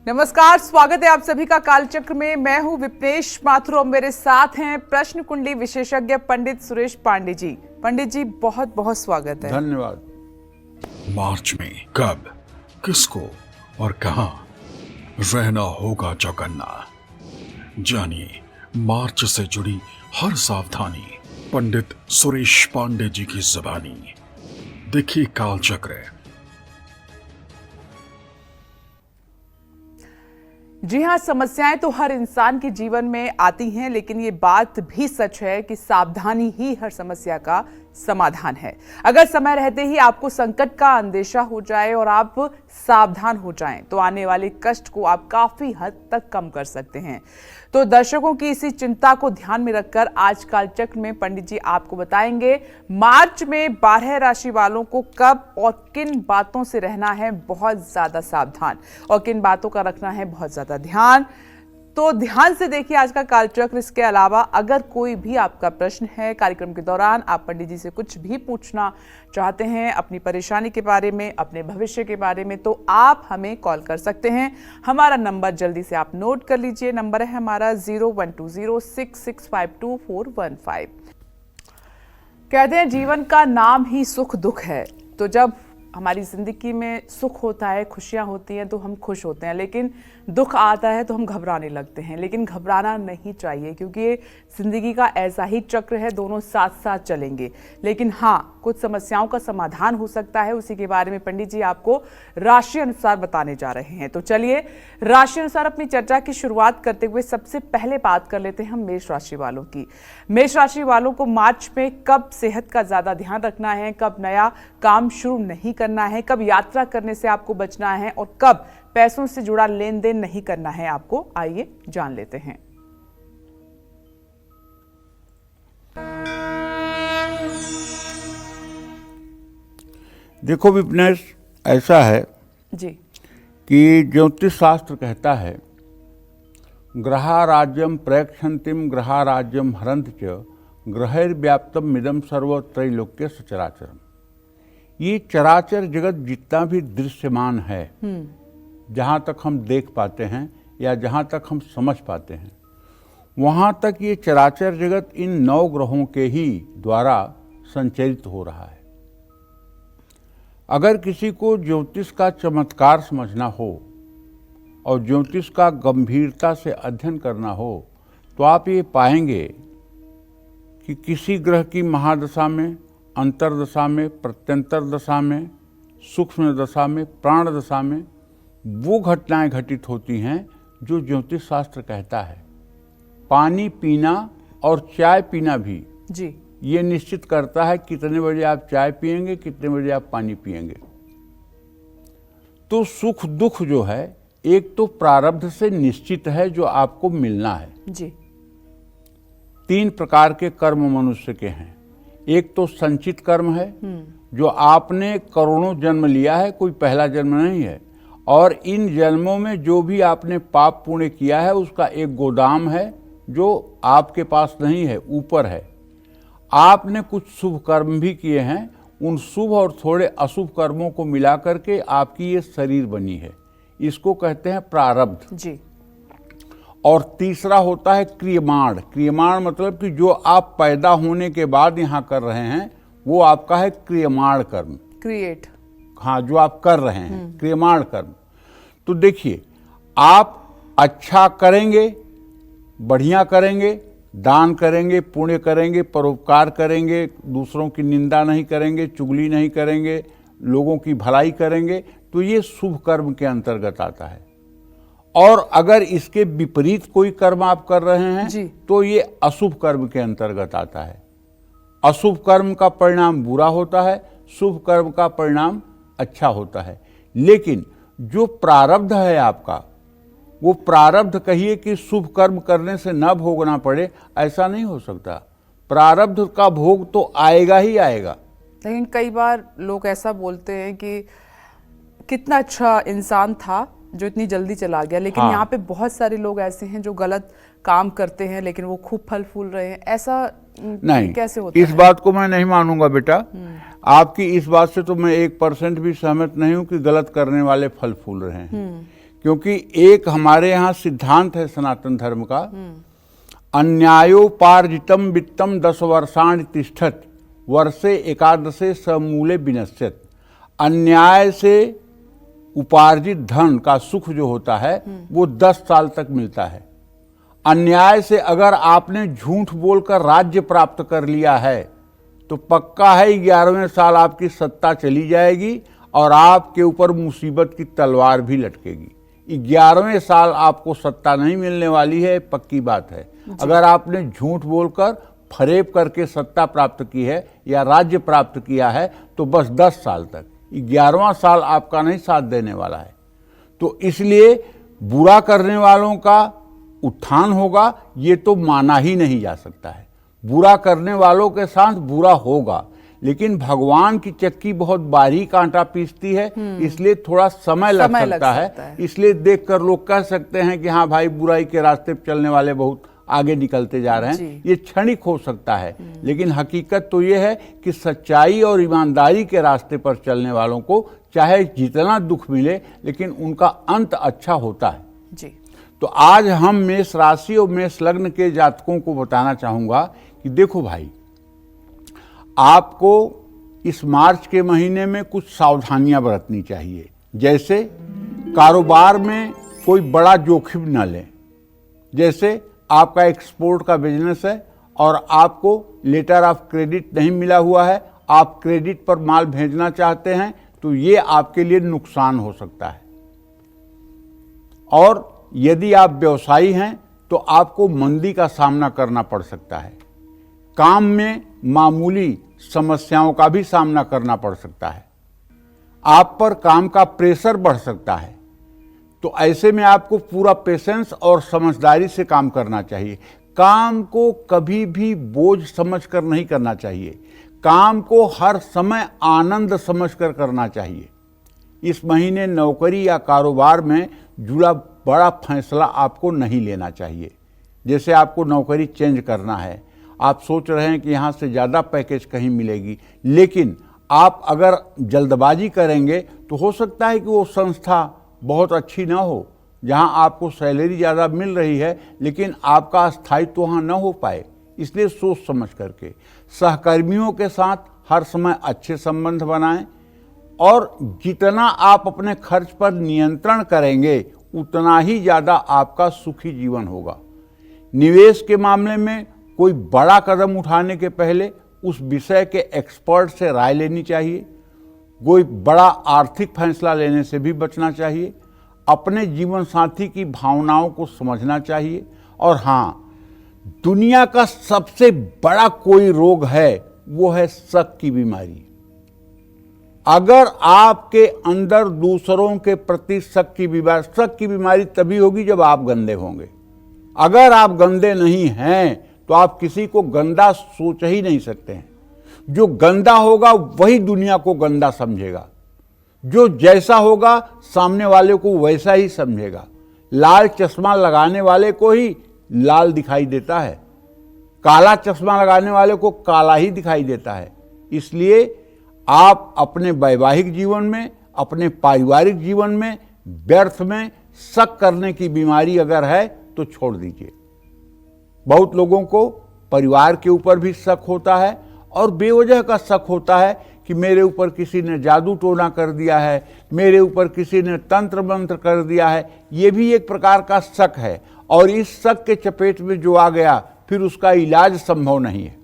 नमस्कार, स्वागत है आप सभी का कालचक्र में। मैं हूं विपनेश माथुर और मेरे साथ हैं प्रश्न कुंडली विशेषज्ञ पंडित सुरेश पांडे जी। पंडित जी, बहुत बहुत स्वागत है। धन्यवाद। मार्च में कब, किसको और कहां रहना होगा चौकन्ना, जानिए मार्च से जुड़ी हर सावधानी पंडित सुरेश पांडे जी की जुबानी। देखिए कालचक्र। जी हाँ, समस्याएं तो हर इंसान के जीवन में आती हैं, लेकिन ये बात भी सच है कि सावधानी ही हर समस्या का समाधान है। अगर समय रहते ही आपको संकट का अंदेशा हो जाए और आप सावधान हो जाएं, तो आने वाले कष्ट को आप काफी हद तक कम कर सकते हैं। तो दर्शकों की इसी चिंता को ध्यान में रखकर आज कालचक्र में पंडित जी आपको बताएंगे मार्च में 12 राशि वालों को कब और किन बातों से रहना है बहुत ज्यादा सावधान और किन बातों का रखना है बहुत ज्यादा ध्यान। तो ध्यान से देखिए आज का कालचक्र। इसके अलावा अगर कोई भी आपका प्रश्न है, कार्यक्रम के दौरान आप पंडित जी से कुछ भी पूछना चाहते हैं अपनी परेशानी के बारे में, अपने भविष्य के बारे में, तो आप हमें कॉल कर सकते हैं। हमारा नंबर जल्दी से आप नोट कर लीजिए। नंबर है हमारा 012066524415। कहते हैं जीवन का नाम ही सुख दुख है। तो जब हमारी जिंदगी में सुख होता है, खुशियां होती हैं, तो हम खुश होते हैं, लेकिन दुख आता है तो हम घबराने लगते हैं। लेकिन घबराना नहीं चाहिए, क्योंकि ये जिंदगी का ऐसा ही चक्र है, दोनों साथ साथ चलेंगे। लेकिन हाँ, कुछ समस्याओं का समाधान हो सकता है। उसी के बारे में पंडित जी आपको राशि अनुसार बताने जा रहे हैं। तो चलिए राशि अनुसार अपनी चर्चा की शुरुआत करते हुए सबसे पहले बात कर लेते हैं हम मेष राशि वालों की। मेष राशि वालों को मार्च में कब सेहत का ज्यादा ध्यान रखना है, कब नया काम शुरू नहीं करना है, कब यात्रा करने से आपको बचना है और कब पैसों से जुड़ा लेन देन नहीं करना है आपको, आइए जान लेते हैं। देखो विपनेश, ऐसा है जी कि ज्योतिष शास्त्र कहता है ग्रहा राज्यम प्रेक्षन्तिम ग्रहा राज्यम हरंत च ग्रहैर्व्याप्तम मिदम सर्व त्रैलोक्य सचराचरम। ये चराचर जगत जितना भी दृश्यमान है, जहाँ तक हम देख पाते हैं या जहाँ तक हम समझ पाते हैं, वहाँ तक ये चराचर जगत इन 9 ग्रहों के ही द्वारा संचरित हो रहा है। अगर किसी को ज्योतिष का चमत्कार समझना हो और ज्योतिष का गंभीरता से अध्ययन करना हो, तो आप ये पाएंगे कि किसी ग्रह की महादशा में, अंतरदशा में, प्रत्यंतर दशा में, सूक्ष्म दशा में, प्राण दशा में वो घटनाएं घटित होती हैं जो ज्योतिष शास्त्र कहता है। पानी पीना और चाय पीना भी जी ये निश्चित करता है कितने बजे आप चाय पिएंगे, कितने बजे आप पानी पिएंगे। तो सुख दुख जो है एक तो प्रारब्ध से निश्चित है जो आपको मिलना है। जी 3 प्रकार के कर्म मनुष्य के हैं। एक तो संचित कर्म है जो आपने करोड़ों जन्म लिया है, कोई पहला जन्म नहीं है, और इन जन्मों में जो भी आपने पाप पुण्य किया है उसका एक गोदाम है जो आपके पास नहीं है, ऊपर है। आपने कुछ शुभ कर्म भी किए हैं, उन शुभ और थोड़े अशुभ कर्मों को मिला करके आपकी ये शरीर बनी है, इसको कहते हैं प्रारब्ध जी। और तीसरा होता है क्रियमाण। क्रियमाण मतलब कि जो आप पैदा होने के बाद यहाँ कर रहे हैं वो आपका है क्रियमाण कर्म, क्रिएट। हाँ, जो आप कर रहे हैं क्रियमाण कर्म। तो देखिए, आप अच्छा करेंगे, बढ़िया करेंगे, दान करेंगे, पुण्य करेंगे, परोपकार करेंगे, दूसरों की निंदा नहीं करेंगे, चुगली नहीं करेंगे, लोगों की भलाई करेंगे, तो ये शुभ कर्म के अंतर्गत आता है। और अगर इसके विपरीत कोई कर्म आप कर रहे हैं जी। तो ये अशुभ कर्म के अंतर्गत आता है। अशुभ कर्म का परिणाम बुरा होता है, शुभ कर्म का परिणाम अच्छा होता है। लेकिन जो प्रारब्ध है आपका, वो प्रारब्ध कहिए कि शुभ कर्म करने से न भोगना पड़े, ऐसा नहीं हो सकता। प्रारब्ध का भोग तो आएगा ही आएगा। लेकिन कई बार लोग ऐसा बोलते हैं कि कितना अच्छा इंसान था जो इतनी जल्दी चला गया, लेकिन हाँ। यहाँ पे बहुत सारे लोग ऐसे हैं जो गलत काम करते हैं लेकिन वो खूब फल फूल रहे हैं। ऐसा नहीं, कैसे होता इस है? बात को मैं नहीं मानूंगा बेटा। आपकी इस बात से तो मैं 1% भी सहमत नहीं हूं कि गलत करने वाले फल फूल रहे हैं। क्योंकि एक हमारे यहाँ सिद्धांत है सनातन धर्म का, अन्यायोपार्जितम वित्तम 10 वर्षाणि तिष्ठत वर्षे एकादशे समूले विनश्यत। अन्याय से उपार्जित धन का सुख जो होता है वो 10 साल तक मिलता है। अन्याय से अगर आपने झूठ बोलकर राज्य प्राप्त कर लिया है तो पक्का है 11वें साल आपकी सत्ता चली जाएगी और आपके ऊपर मुसीबत की तलवार भी लटकेगी। 11वें साल आपको सत्ता नहीं मिलने वाली है, पक्की बात है। अगर आपने झूठ बोलकर फरेब करके सत्ता प्राप्त की है या राज्य प्राप्त किया है तो बस 10 साल तक, 11वां साल आपका नहीं साथ देने वाला है। तो इसलिए बुरा करने वालों का उत्थान होगा ये तो माना ही नहीं जा सकता है। बुरा करने वालों के साथ बुरा होगा, लेकिन भगवान की चक्की बहुत बारीक आटा पीसती है, इसलिए थोड़ा समय लग सकता है। इसलिए देखकर लोग कह सकते हैं कि हाँ भाई बुराई के रास्ते पर चलने वाले बहुत आगे निकलते जा रहे हैं, ये क्षणिक हो सकता है। लेकिन हकीकत तो ये है कि सच्चाई और ईमानदारी के रास्ते पर चलने वालों को चाहे जितना दुख मिले लेकिन उनका अंत अच्छा होता है जी। तो आज हम मेष राशि और मेष लग्न के जातकों को बताना चाहूंगा कि देखो भाई, आपको इस मार्च के महीने में कुछ सावधानियां बरतनी चाहिए। जैसे कारोबार में कोई बड़ा जोखिम न लें। जैसे आपका एक्सपोर्ट का बिजनेस है और आपको लेटर ऑफ क्रेडिट नहीं मिला हुआ है, आप क्रेडिट पर माल भेजना चाहते हैं तो ये आपके लिए नुकसान हो सकता है। और यदि आप व्यवसायी हैं तो आपको मंदी का सामना करना पड़ सकता है। काम में मामूली समस्याओं का भी सामना करना पड़ सकता है। आप पर काम का प्रेशर बढ़ सकता है। तो ऐसे में आपको पूरा पेशेंस और समझदारी से काम करना चाहिए। काम को कभी भी बोझ समझकर नहीं करना चाहिए। काम को हर समय आनंद समझकर करना चाहिए। इस महीने नौकरी या कारोबार में जुड़ा बड़ा फैसला आपको नहीं लेना चाहिए। जैसे आपको नौकरी चेंज करना है, आप सोच रहे हैं कि यहाँ से ज़्यादा पैकेज कहीं मिलेगी, लेकिन आप अगर जल्दबाजी करेंगे तो हो सकता है कि वो संस्था बहुत अच्छी ना हो, जहाँ आपको सैलरी ज़्यादा मिल रही है लेकिन आपका स्थायित्व वहाँ न हो पाए। इसलिए सोच समझ करके सहकर्मियों के साथ हर समय अच्छे संबंध बनाएं और जितना आप अपने खर्च पर नियंत्रण करेंगे उतना ही ज़्यादा आपका सुखी जीवन होगा। निवेश के मामले में कोई बड़ा कदम उठाने के पहले उस विषय के एक्सपर्ट से राय लेनी चाहिए। कोई बड़ा आर्थिक फैसला लेने से भी बचना चाहिए। अपने जीवन साथी की भावनाओं को समझना चाहिए। और हाँ, दुनिया का सबसे बड़ा कोई रोग है वो है शक की बीमारी। अगर आपके अंदर दूसरों के प्रति शक की बीमारी तभी होगी जब आप गंदे होंगे। अगर आप गंदे नहीं हैं तो आप किसी को गंदा सोच ही नहीं सकते हैं। जो गंदा होगा वही दुनिया को गंदा समझेगा। जो जैसा होगा सामने वाले को वैसा ही समझेगा। लाल चश्मा लगाने वाले को ही लाल दिखाई देता है, काला चश्मा लगाने वाले को काला ही दिखाई देता है। इसलिए आप अपने वैवाहिक जीवन में, अपने पारिवारिक जीवन में व्यर्थ में शक करने की बीमारी अगर है तो छोड़ दीजिए। बहुत लोगों को परिवार के ऊपर भी शक होता है और बेवजह का शक होता है कि मेरे ऊपर किसी ने जादू टोना कर दिया है, मेरे ऊपर किसी ने तंत्र मंत्र कर दिया है। ये भी एक प्रकार का शक है और इस शक के चपेट में जो आ गया फिर उसका इलाज संभव नहीं है।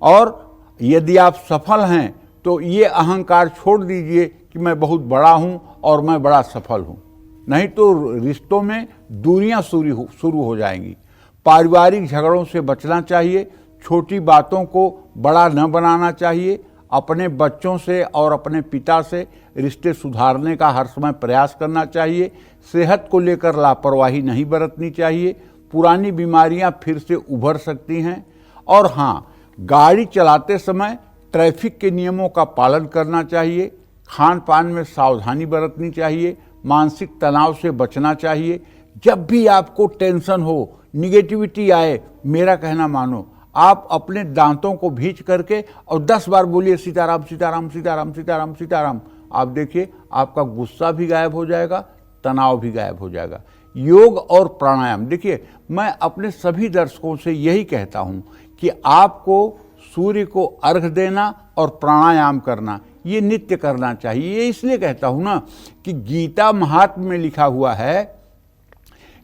और यदि आप सफल हैं तो ये अहंकार छोड़ दीजिए कि मैं बहुत बड़ा हूं और मैं बड़ा सफल हूं, नहीं तो रिश्तों में दूरियां शुरू हो जाएंगी। पारिवारिक झगड़ों से बचना चाहिए। छोटी बातों को बड़ा न बनाना चाहिए। अपने बच्चों से और अपने पिता से रिश्ते सुधारने का हर समय प्रयास करना चाहिए। सेहत को लेकर लापरवाही नहीं बरतनी चाहिए। पुरानी बीमारियां फिर से उभर सकती हैं। और हाँ, गाड़ी चलाते समय ट्रैफिक के नियमों का पालन करना चाहिए। खान पान में सावधानी बरतनी चाहिए। मानसिक तनाव से बचना चाहिए। जब भी आपको टेंशन हो, निगेटिविटी आए, मेरा कहना मानो, आप अपने दांतों को भींच करके और 10 बार बोलिए सीताराम सीताराम सीताराम सीताराम सीताराम। आप देखिए आपका गुस्सा भी गायब हो जाएगा, तनाव भी गायब हो जाएगा। योग और प्राणायाम, देखिए मैं अपने सभी दर्शकों से यही कहता हूं कि आपको सूर्य को अर्घ्य देना और प्राणायाम करना ये नित्य करना चाहिए। ये इसलिए कहता हूं ना कि गीता महात्म्य में लिखा हुआ है,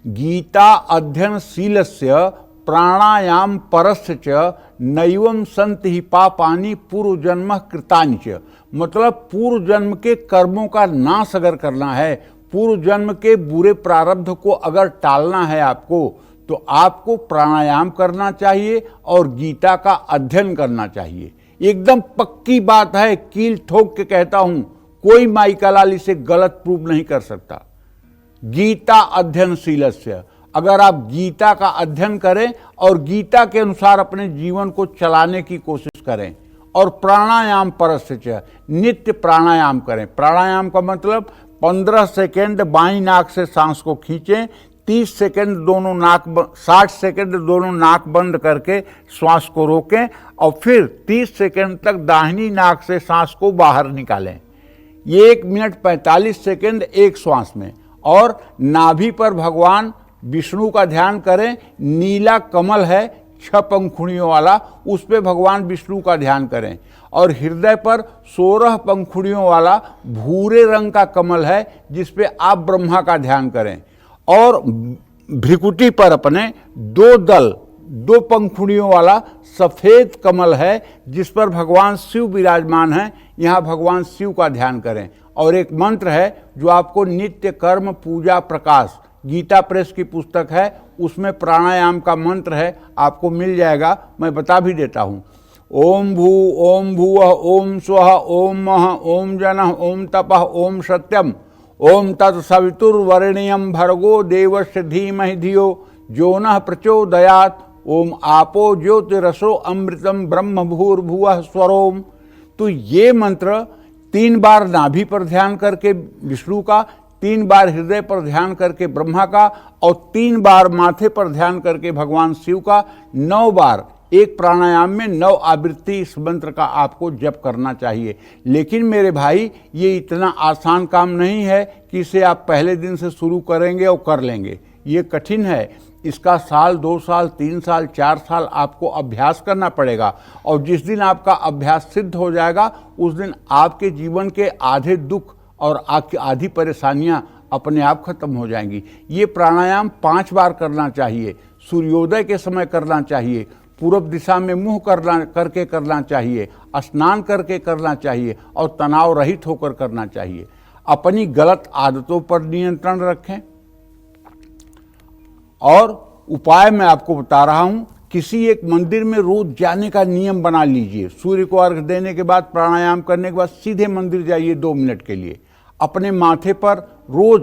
गीता अध्ययनशीलस्य प्राणायाम परस्य च नैवं सन्ति हि पापानि पूर्व जन्म कृतानि च। मतलब पूर्व जन्म के कर्मों का नाश अगर करना है, पूर्व जन्म के बुरे प्रारब्ध को अगर टालना है आपको, तो आपको प्राणायाम करना चाहिए और गीता का अध्ययन करना चाहिए। एकदम पक्की बात है, कील ठोक के कहता हूं, कोई माई कलाल इसे गलत प्रूव नहीं कर सकता। गीता अध्ययनशीलस्य, अगर आप गीता का अध्ययन करें और गीता के अनुसार अपने जीवन को चलाने की कोशिश करें, और प्राणायाम परस्य, नित्य प्राणायाम करें। प्राणायाम का मतलब 15 सेकेंड बाईं नाक से सांस को खींचें, 30 सेकेंड दोनों नाक 60 सेकेंड दोनों नाक बंद करके श्वास को रोकें और फिर 30 सेकेंड तक दाहिनी नाक से सांस को बाहर निकालें। ये 1 मिनट 45 सेकेंड एक श्वास में। और नाभि पर भगवान विष्णु का ध्यान करें, नीला कमल है 6 पंखुड़ियों वाला, उस पे भगवान विष्णु का ध्यान करें। और हृदय पर 16 पंखुड़ियों वाला भूरे रंग का कमल है जिस पे आप ब्रह्मा का ध्यान करें। और भ्रिकुटी पर अपने 2 पंखुड़ियों वाला सफेद कमल है जिस पर भगवान शिव विराजमान हैं, यहाँ भगवान शिव का ध्यान करें। और एक मंत्र है जो आपको नित्य कर्म पूजा प्रकाश, गीता प्रेस की पुस्तक है, उसमें प्राणायाम का मंत्र है, आपको मिल जाएगा, मैं बता भी देता हूँ। ओम भू ओम भुवः ओम स्वः ओम मः ओम जनः ओम तपः ओम सत्यम ओम तत्सवितुर्वरेण्यं भर्गो देवस्य धीमहि धियो यो नः प्रचोदयात् ओम आपो ज्योतिरसो अमृतम ब्रह्म भूर्भुवः स्वरोम। तो ये मंत्र 3 बार नाभि पर ध्यान करके विष्णु का, 3 बार हृदय पर ध्यान करके ब्रह्मा का, और 3 बार माथे पर ध्यान करके भगवान शिव का, 9 बार एक प्राणायाम में 9 आवृत्ति इस मंत्र का आपको जप करना चाहिए। लेकिन मेरे भाई, ये इतना आसान काम नहीं है कि इसे आप पहले दिन से शुरू करेंगे और कर लेंगे। ये कठिन है, इसका साल 2 साल 3 साल 4 साल आपको अभ्यास करना पड़ेगा। और जिस दिन आपका अभ्यास सिद्ध हो जाएगा उस दिन आपके जीवन के आधे दुख और आपकी आधी परेशानियां अपने आप खत्म हो जाएंगी। ये प्राणायाम 5 बार करना चाहिए, सूर्योदय के समय करना चाहिए, पूर्व दिशा में मुंह करके करना चाहिए, स्नान करके करना चाहिए और तनाव रहित होकर करना चाहिए। अपनी गलत आदतों पर नियंत्रण रखें। और उपाय मैं आपको बता रहा हूं, किसी एक मंदिर में रोज जाने का नियम बना लीजिए। सूर्य को अर्घ्य देने के बाद, प्राणायाम करने के बाद सीधे मंदिर जाइए 2 मिनट के लिए। अपने माथे पर रोज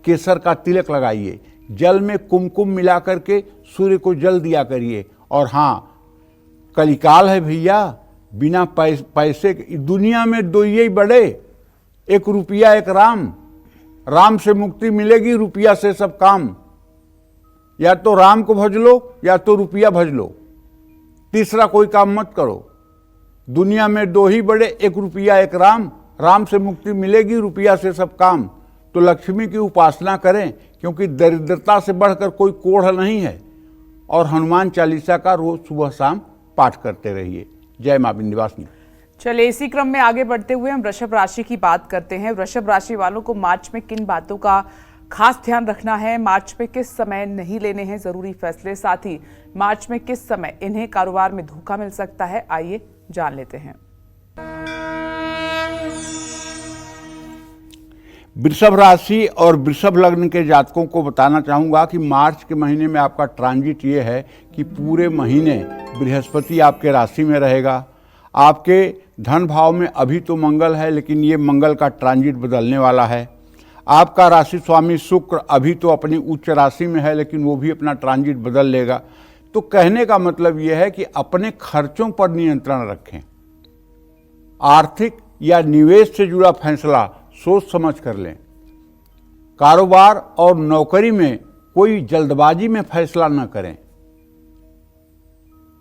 केसर का तिलक लगाइए, जल में कुमकुम मिला करके सूर्य को जल दिया करिए। और हाँ, कलिकाल है भैया, बिना पैसे दुनिया में 2 ही बड़े, 1 रुपया 1 राम। राम से मुक्ति मिलेगी, रुपया से सब काम। या तो राम को भज लो या तो रुपया भज लो, तीसरा कोई काम मत करो। दुनिया में 2 ही बड़े, 1 रुपया 1 राम। राम से मुक्ति मिलेगी, रुपया से सब काम। तो लक्ष्मी की उपासना करें, क्योंकि दरिद्रता से बढ़कर कोई कोढ़ नहीं है। और हनुमान चालीसा का रोज सुबह शाम पाठ करते रहिए। जय मां विंध्यवासिनी। चलिए, इसी क्रम में आगे बढ़ते हुए हम वृषभ राशि की बात करते हैं। वृषभ राशि वालों को मार्च में किन बातों का खास ध्यान रखना है, मार्च में किस समय नहीं लेने हैं जरूरी फैसले, साथ ही मार्च में किस समय इन्हें कारोबार में धोखा मिल सकता है, आइए जान लेते हैं। वृषभ राशि और वृषभ लग्न के जातकों को बताना चाहूँगा कि मार्च के महीने में आपका ट्रांजिट ये है कि पूरे महीने बृहस्पति आपके राशि में रहेगा। आपके धन भाव में अभी तो मंगल है, लेकिन ये मंगल का ट्रांजिट बदलने वाला है। आपका राशि स्वामी शुक्र अभी तो अपनी उच्च राशि में है, लेकिन वो भी अपना ट्रांजिट बदल लेगा। तो कहने का मतलब ये है कि अपने खर्चों पर नियंत्रण रखें। आर्थिक या निवेश से जुड़ा फैसला सोच समझ कर लें। कारोबार और नौकरी में कोई जल्दबाजी में फैसला न करें।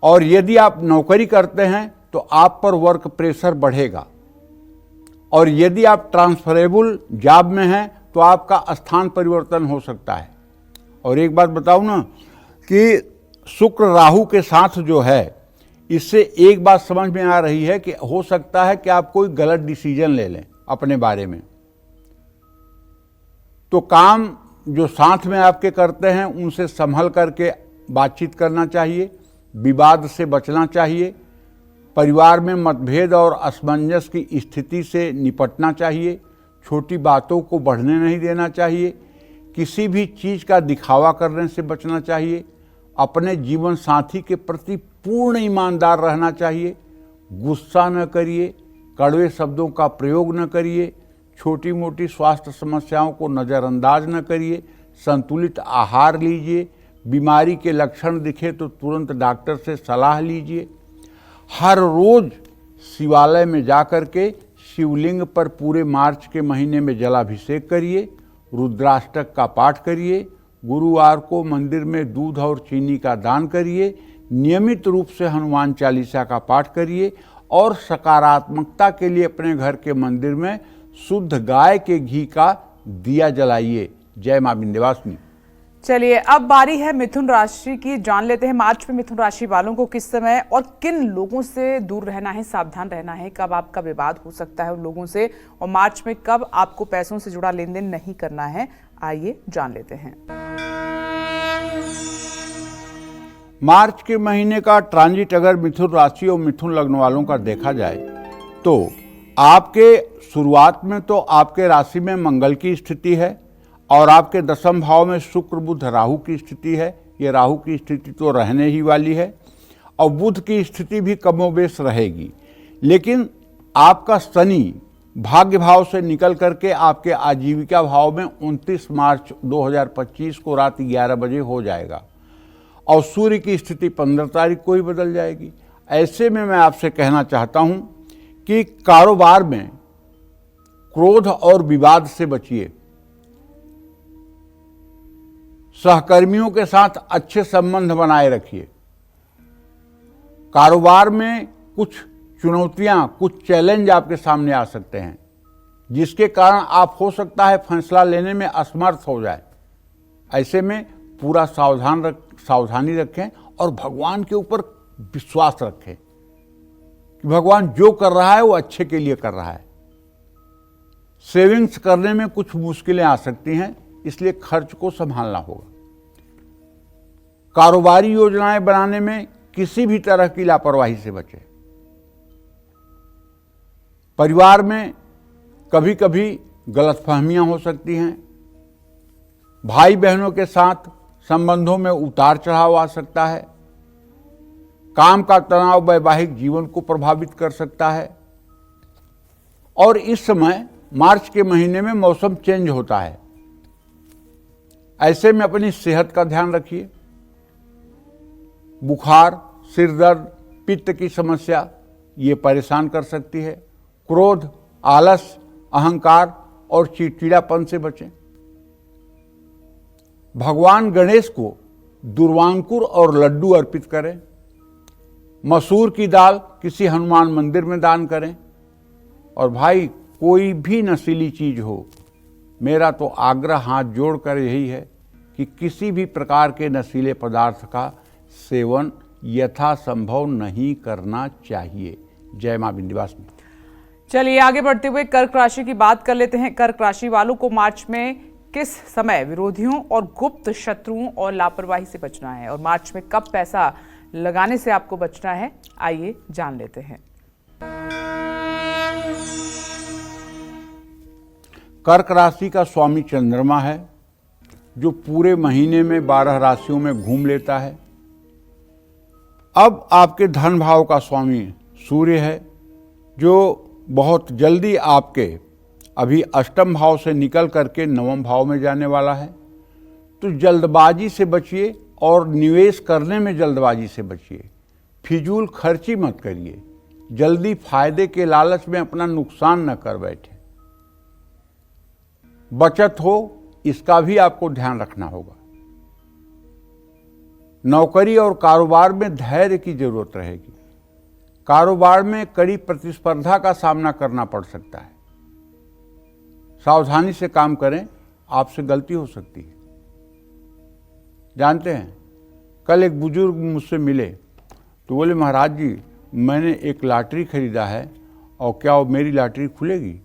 और यदि आप नौकरी करते हैं तो आप पर वर्क प्रेशर बढ़ेगा। और यदि आप ट्रांसफरेबल जॉब में हैं तो आपका स्थान परिवर्तन हो सकता है। और एक बात बताऊं ना कि शुक्र राहु के साथ जो है, इससे एक बात समझ में आ रही है कि हो सकता है कि आप कोई गलत डिसीजन ले लें अपने बारे में। तो काम जो साथ में आपके करते हैं उनसे संभल करके बातचीत करना चाहिए, विवाद से बचना चाहिए, परिवार में मतभेद और असमंजस की स्थिति से निपटना चाहिए, छोटी बातों को बढ़ने नहीं देना चाहिए, किसी भी चीज़ का दिखावा करने से बचना चाहिए, अपने जीवन साथी के प्रति पूर्ण ईमानदार रहना चाहिए, गुस्सा न करिए, कड़वे शब्दों का प्रयोग न करिए, छोटी मोटी स्वास्थ्य समस्याओं को नज़रअंदाज न करिए, संतुलित आहार लीजिए, बीमारी के लक्षण दिखे तो तुरंत डॉक्टर से सलाह लीजिए, हर रोज शिवालय में जाकर के शिवलिंग पर पूरे मार्च के महीने में जलाभिषेक करिए, रुद्राष्टक का पाठ करिए, गुरुवार को मंदिर में दूध और चीनी का दान करिए, नियमित रूप से हनुमान चालीसा का पाठ करिए और सकारात्मकता के लिए अपने घर के मंदिर में शुद्ध गाय के घी का दिया जलाइए। जय मां विंध्यवासिनी। चलिए अब बारी है मिथुन राशि की। जान लेते हैं मार्च में मिथुन राशि वालों को किस समय और किन लोगों से दूर रहना है, सावधान रहना है, कब आपका विवाद हो सकता है उन लोगों से, और मार्च में कब आपको पैसों से जुड़ा लेन देन नहीं करना है। आइए जान लेते हैं। मार्च के महीने का ट्रांजिट अगर मिथुन राशि और मिथुन लग्न वालों का देखा जाए तो आपके शुरुआत में तो आपके राशि में मंगल की स्थिति है और आपके दशम भाव में शुक्र बुध राहु की स्थिति है। ये राहु की स्थिति तो रहने ही वाली है और बुध की स्थिति भी कमोबेश रहेगी, लेकिन आपका शनि भाग्य भाव से निकल करके आपके आजीविका भाव में 29 मार्च 2025 को रात 11 बजे हो जाएगा और सूर्य की स्थिति 15 तारीख को ही बदल जाएगी। ऐसे में मैं आपसे कहना चाहता हूं कि कारोबार में क्रोध और विवाद से बचिए, सहकर्मियों के साथ अच्छे संबंध बनाए रखिए। कारोबार में कुछ चुनौतियां, कुछ चैलेंज आपके सामने आ सकते हैं जिसके कारण आप हो सकता है फैसला लेने में असमर्थ हो जाए। ऐसे में पूरा सावधानी रखें और भगवान के ऊपर विश्वास रखें कि भगवान जो कर रहा है वो अच्छे के लिए कर रहा है। सेविंग्स करने में कुछ मुश्किलें आ सकती हैं, इसलिए खर्च को संभालना होगा। कारोबारी योजनाएं बनाने में किसी भी तरह की लापरवाही से बचें। परिवार में कभी कभी गलतफहमियां हो सकती हैं। भाई बहनों के साथ संबंधों में उतार चढ़ाव आ सकता है। काम का तनाव वैवाहिक जीवन को प्रभावित कर सकता है और इस समय मार्च के महीने में मौसम चेंज होता है। ऐसे में अपनी सेहत का ध्यान रखिए। बुखार, सिर दर्द, पित्त की समस्या ये परेशान कर सकती है। क्रोध, आलस, अहंकार और चिड़चिड़ापन से बचें। भगवान गणेश को दुर्वांकुर और लड्डू अर्पित करें। मसूर की दाल किसी हनुमान मंदिर में दान करें। और भाई कोई भी नशीली चीज हो, मेरा तो आग्रह हाथ जोड़कर यही है कि किसी भी प्रकार के नशीले पदार्थ का सेवन यथासंभव नहीं करना चाहिए। जय मां विंध्यवासिनी। चलिए आगे बढ़ते हुए कर्क राशि की बात कर लेते हैं। कर्क राशि वालों को मार्च में किस समय विरोधियों और गुप्त शत्रुओं और लापरवाही से बचना है और मार्च में कब पैसा लगाने से आपको बचना है, आइए जान लेते हैं। कर्क राशि का स्वामी चंद्रमा है जो पूरे महीने में 12 राशियों में घूम लेता है। अब आपके धन भाव का स्वामी सूर्य है जो बहुत जल्दी आपके अभी अष्टम भाव से निकल करके नवम भाव में जाने वाला है। तो जल्दबाजी से बचिए और निवेश करने में जल्दबाजी से बचिए। फिजूल खर्ची मत करिए। जल्दी फायदे के लालच में अपना नुकसान न कर बैठे। बचत हो इसका भी आपको ध्यान रखना होगा। नौकरी और कारोबार में धैर्य की जरूरत रहेगी। कारोबार में कड़ी प्रतिस्पर्धा का सामना करना पड़ सकता है। सावधानी से काम करें आपसे गलती हो सकती है। जानते हैं, कल एक बुजुर्ग मुझसे मिले तो बोले, महाराज जी मैंने एक लॉटरी खरीदा है और क्या वो मेरी लॉटरी खुलेगी,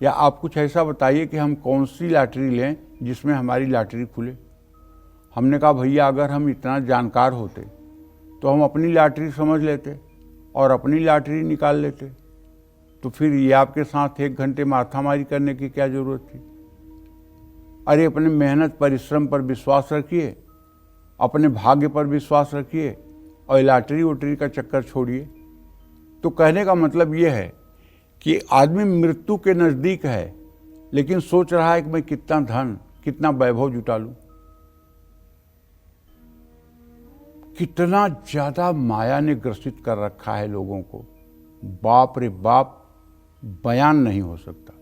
या आप कुछ ऐसा बताइए कि हम कौन सी लॉटरी लें जिसमें हमारी लॉटरी खुले। हमने कहा, भैया अगर हम इतना जानकार होते तो हम अपनी लॉटरी समझ लेते और अपनी लॉटरी निकाल लेते, तो फिर ये आपके साथ 1 घंटे माथामारी करने की क्या जरूरत थी। अरे अपने मेहनत परिश्रम पर विश्वास रखिए, अपने भाग्य पर विश्वास रखिए और लॉटरी वोटरी का चक्कर छोड़िए। तो कहने का मतलब ये है कि आदमी मृत्यु के नज़दीक है लेकिन सोच रहा है कि मैं कितना धन कितना वैभव जुटा लूं। कितना ज्यादा माया ने ग्रसित कर रखा है लोगों को, बाप रे बाप, बयान नहीं हो सकता।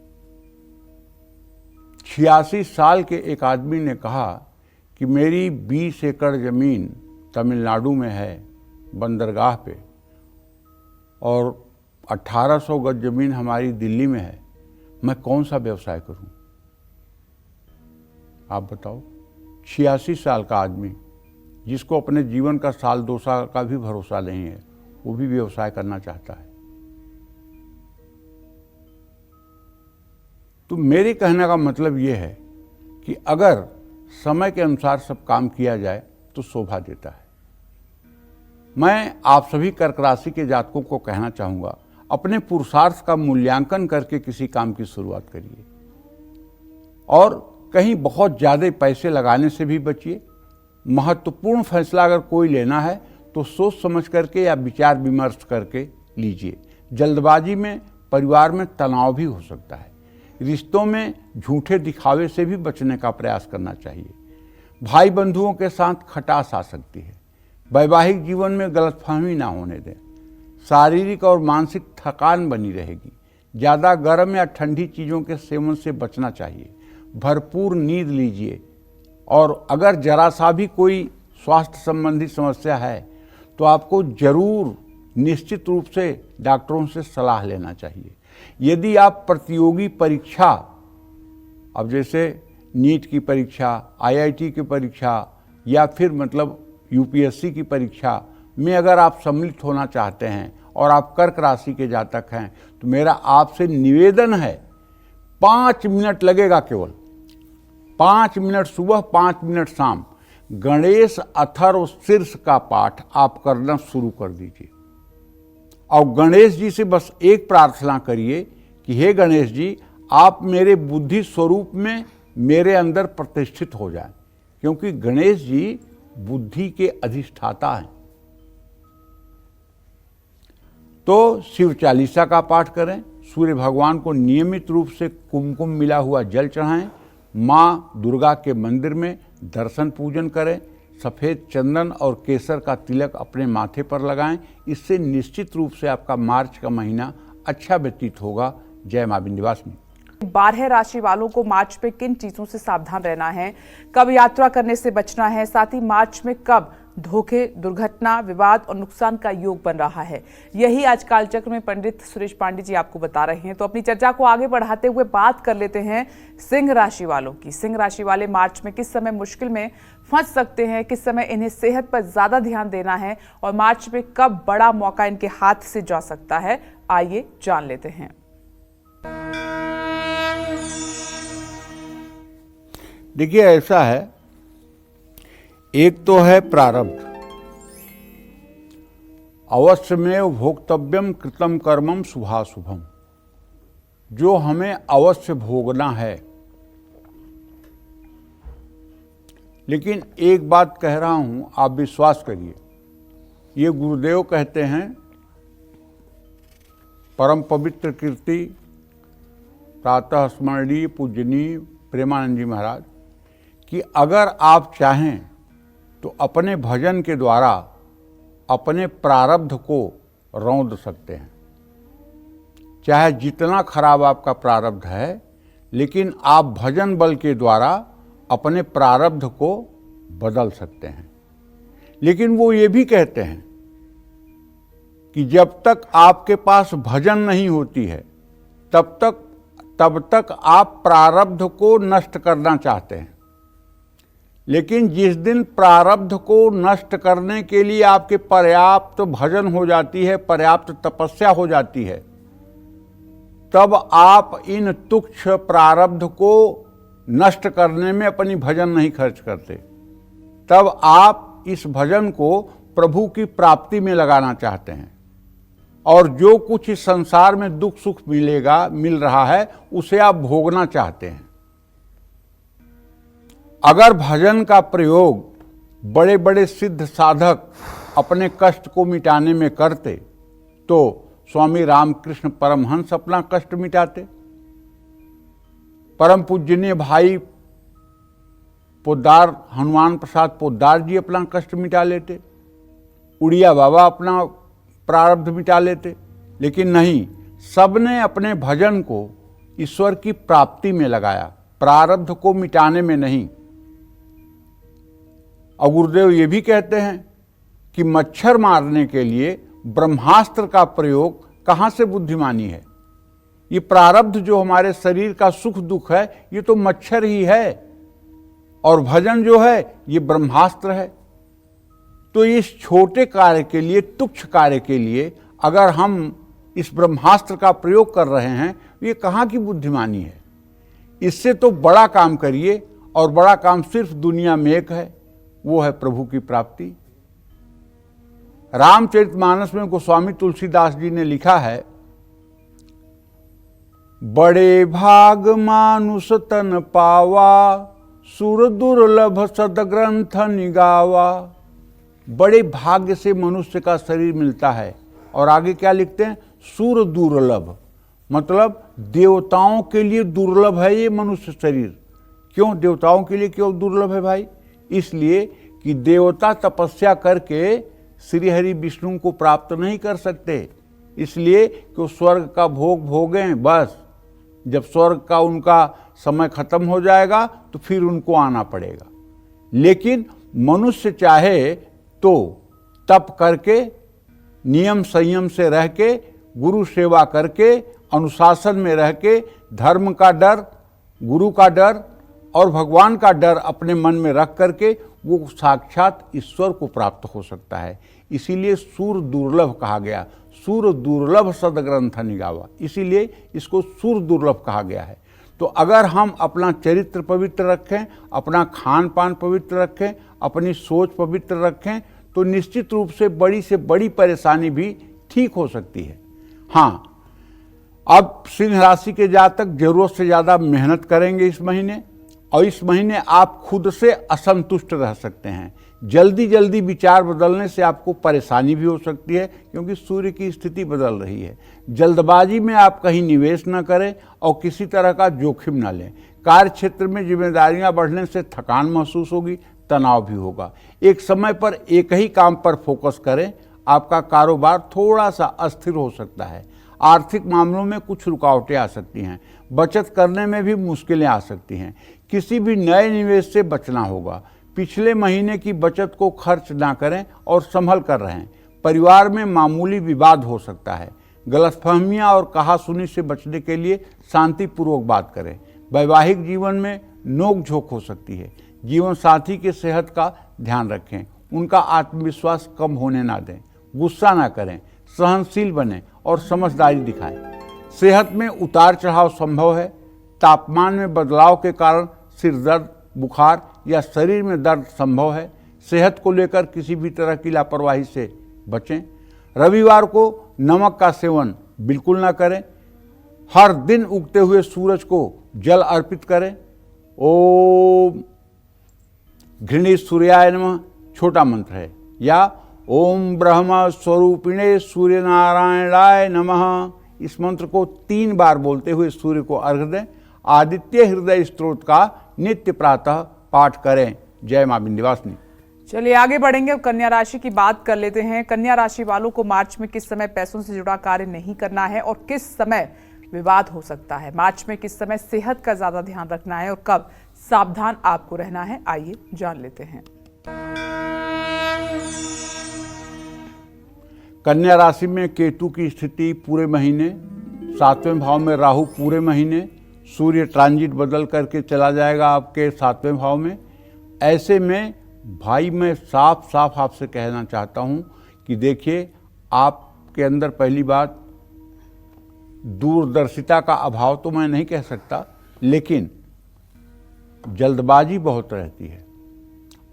86 साल के एक आदमी ने कहा कि मेरी 20 एकड़ जमीन तमिलनाडु में है बंदरगाह पे, और 1800 गज जमीन हमारी दिल्ली में है, मैं कौन सा व्यवसाय करूं? आप बताओ। 86 साल का आदमी जिसको अपने जीवन का साल 2 साल का भी भरोसा नहीं है, वो भी व्यवसाय करना चाहता है। तो मेरे कहने का मतलब ये है कि अगर समय के अनुसार सब काम किया जाए तो शोभा देता है। मैं आप सभी कर्क राशि के जातकों को कहना चाहूँगा, अपने पुरुषार्थ का मूल्यांकन करके किसी काम की शुरुआत करिए और कहीं बहुत ज़्यादा पैसे लगाने से भी बचिए। महत्वपूर्ण फैसला अगर कोई लेना है तो सोच समझ करके या विचार विमर्श करके लीजिए। जल्दबाजी में परिवार में तनाव भी हो सकता है। रिश्तों में झूठे दिखावे से भी बचने का प्रयास करना चाहिए। भाई बंधुओं के साथ खटास आ सकती है। वैवाहिक जीवन में गलतफहमी ना होने दें। शारीरिक और मानसिक थकान बनी रहेगी। ज़्यादा गर्म या ठंडी चीज़ों के सेवन से बचना चाहिए। भरपूर नींद लीजिए, और अगर जरा सा भी कोई स्वास्थ्य संबंधी समस्या है तो आपको जरूर निश्चित रूप से डॉक्टरों से सलाह लेना चाहिए। यदि आप प्रतियोगी परीक्षा, अब जैसे नीट की परीक्षा, IIT की परीक्षा या फिर मतलब UPSC की परीक्षा में अगर आप सम्मिलित होना चाहते हैं और आप कर्क राशि के जातक हैं, तो मेरा आपसे निवेदन है, 5 मिनट लगेगा, केवल 5 मिनट सुबह, 5 मिनट शाम, गणेश अथर्व शीर्ष का पाठ आप करना शुरू कर दीजिए। और गणेश जी से बस एक प्रार्थना करिए कि हे गणेश जी, आप मेरे बुद्धि स्वरूप में मेरे अंदर प्रतिष्ठित हो जाएं, क्योंकि गणेश जी बुद्धि के अधिष्ठाता हैं। तो शिव चालीसा का पाठ करें, सूर्य भगवान को नियमित रूप से कुमकुम मिला हुआ जल चढ़ाएं, माँ दुर्गा के मंदिर में दर्शन पूजन करें, सफ़ेद चंदन और केसर का तिलक अपने माथे पर लगाएं। इससे निश्चित रूप से आपका मार्च का महीना अच्छा व्यतीत होगा। जय मां विंध्यवासिनी। 12 राशि वालों को मार्च में किन चीजों से सावधान रहना है, कब यात्रा करने से बचना है, साथ ही मार्च में कब धोखे, दुर्घटना, विवाद और नुकसान का योग बन रहा है, यही आज कालचक्र में पंडित सुरेश पांडे जी आपको बता रहे हैं। तो अपनी चर्चा को आगे बढ़ाते हुए बात कर लेते हैं सिंह राशि वालों की। सिंह राशि वाले मार्च में किस समय मुश्किल में फंस सकते हैं, किस समय इन्हें सेहत पर ज्यादा ध्यान देना है और मार्च में कब बड़ा मौका इनके हाथ से जा सकता है, आइए जान लेते हैं। देखिए, ऐसा है, एक तो है प्रारब्ध। अवश्यमेव भोक्तव्यम कृतम कर्मम शुभाशुभम, जो हमें अवश्य भोगना है। लेकिन एक बात कह रहा हूं, आप विश्वास करिए, ये गुरुदेव कहते हैं, परम पवित्र कीर्ति प्रातः स्मरणीय पूजनीय प्रेमानंद जी महाराज, कि अगर आप चाहें तो अपने भजन के द्वारा अपने प्रारब्ध को रौंद सकते हैं। चाहे जितना खराब आपका प्रारब्ध है, लेकिन आप भजन बल के द्वारा अपने प्रारब्ध को बदल सकते हैं। लेकिन वो ये भी कहते हैं कि जब तक आपके पास भजन नहीं होती है, तब तक तब तक आप प्रारब्ध को नष्ट करना चाहते हैं। लेकिन जिस दिन प्रारब्ध को नष्ट करने के लिए आपके पर्याप्त भजन हो जाती है, पर्याप्त तपस्या हो जाती है, तब आप इन तुच्छ प्रारब्ध को नष्ट करने में अपनी भजन नहीं खर्च करते। तब आप इस भजन को प्रभु की प्राप्ति में लगाना चाहते हैं, और जो कुछ इस संसार में दुख सुख मिल रहा है, उसे आप भोगना चाहते हैं। अगर भजन का प्रयोग बड़े बड़े सिद्ध साधक अपने कष्ट को मिटाने में करते, तो स्वामी रामकृष्ण परमहंस अपना कष्ट मिटाते, परम पूजनीय भाई पोद्दार हनुमान प्रसाद पोद्दार जी अपना कष्ट मिटा लेते, उड़िया बाबा अपना प्रारब्ध मिटा लेते। लेकिन नहीं, सबने अपने भजन को ईश्वर की प्राप्ति में लगाया, प्रारब्ध को मिटाने में नहीं। और गुरुदेव ये भी कहते हैं कि मच्छर मारने के लिए ब्रह्मास्त्र का प्रयोग कहाँ से बुद्धिमानी है। ये प्रारब्ध जो हमारे शरीर का सुख दुख है, ये तो मच्छर ही है, और भजन जो है ये ब्रह्मास्त्र है। तो इस छोटे कार्य के लिए, तुच्छ कार्य के लिए अगर हम इस ब्रह्मास्त्र का प्रयोग कर रहे हैं, ये कहाँ की बुद्धिमानी है। इससे तो बड़ा काम करिए, और बड़ा काम सिर्फ दुनिया में एक है, वो है प्रभु की प्राप्ति। रामचरितमानस में गोस्वामी तुलसीदास जी ने लिखा है, बड़े भाग मानुष तन पावा, सुर दुर्लभ सदग्रंथ निगावा। बड़े भाग्य से मनुष्य का शरीर मिलता है। और आगे क्या लिखते हैं, सुर दुर्लभ, मतलब देवताओं के लिए दुर्लभ है ये मनुष्य शरीर। क्यों देवताओं के लिए क्यों दुर्लभ है भाई? इसलिए कि देवता तपस्या करके श्री हरि विष्णु को प्राप्त नहीं कर सकते, इसलिए कि वो स्वर्ग का भोग भोगें बस। जब स्वर्ग का उनका समय खत्म हो जाएगा तो फिर उनको आना पड़ेगा। लेकिन मनुष्य चाहे तो तप करके, नियम संयम से रह के, गुरु सेवा करके, अनुशासन में रह के, धर्म का डर, गुरु का डर और भगवान का डर अपने मन में रख करके वो साक्षात ईश्वर को प्राप्त हो सकता है। इसीलिए सूर दुर्लभ कहा गया, सूर दुर्लभ सदग्रंथ निगावा, इसीलिए इसको सूर दुर्लभ कहा गया है। तो अगर हम अपना चरित्र पवित्र रखें, अपना खान पान पवित्र रखें, अपनी सोच पवित्र रखें, तो निश्चित रूप से बड़ी परेशानी भी ठीक हो सकती है। हाँ, अब सिंह राशि के जातक जरूरत से ज़्यादा मेहनत करेंगे इस महीने, और इस महीने आप खुद से असंतुष्ट रह सकते हैं। जल्दी विचार बदलने से आपको परेशानी भी हो सकती है, क्योंकि सूर्य की स्थिति बदल रही है। जल्दबाजी में आप कहीं निवेश न करें और किसी तरह का जोखिम न लें। कार्य क्षेत्र में जिम्मेदारियां बढ़ने से थकान महसूस होगी, तनाव भी होगा। एक समय पर एक ही काम पर फोकस करें, आपका कारोबार थोड़ा सा अस्थिर हो सकता है। आर्थिक मामलों में कुछ रुकावटें आ सकती हैं, बचत करने में भी मुश्किलें आ सकती हैं। किसी भी नए निवेश से बचना होगा। पिछले महीने की बचत को खर्च ना करें और संभल कर रहें। परिवार में मामूली विवाद हो सकता है। गलतफहमियां और कहासुनी से बचने के लिए शांतिपूर्वक बात करें। वैवाहिक जीवन में नोक झोंक हो सकती है। जीवन साथी के सेहत का ध्यान रखें, उनका आत्मविश्वास कम होने ना दें। गुस्सा ना करें, सहनशील बनें और समझदारी दिखाएं। सेहत में उतार चढ़ाव संभव है। तापमान में बदलाव के कारण सिर दर्द, बुखार या शरीर में दर्द संभव है। सेहत को लेकर किसी भी तरह की लापरवाही से बचें। रविवार को नमक का सेवन बिल्कुल ना करें। हर दिन उगते हुए सूरज को जल अर्पित करें। ओम घृणित सूर्याय नमः छोटा मंत्र है, या ओम ब्रह्म स्वरूपिणे सूर्य नारायणाय नमः, इस मंत्र को 3 बार बोलते हुए सूर्य को अर्घ्य दें। आदित्य हृदय स्तोत्र का नित्य प्रातः पाठ करें। जय मां विंध्यवासिनी। चलिए आगे बढ़ेंगे, कन्या राशि की बात कर लेते हैं। कन्या राशि वालों को मार्च में किस समय पैसों से जुड़ा कार्य नहीं करना है और किस समय विवाद हो सकता है। मार्च में किस समय सेहत का ज्यादा ध्यान रखना है और कब सावधान आपको रहना है, आइए जान लेते हैं। कन्या राशि में केतु की स्थिति पूरे महीने, 7वें भाव में राहु पूरे महीने सूर्य ट्रांजिट बदल करके चला जाएगा आपके 7वें भाव में। ऐसे में भाई मैं साफ साफ आपसे कहना चाहता हूं कि देखिए, आपके अंदर पहली बात दूरदर्शिता का अभाव तो मैं नहीं कह सकता, लेकिन जल्दबाजी बहुत रहती है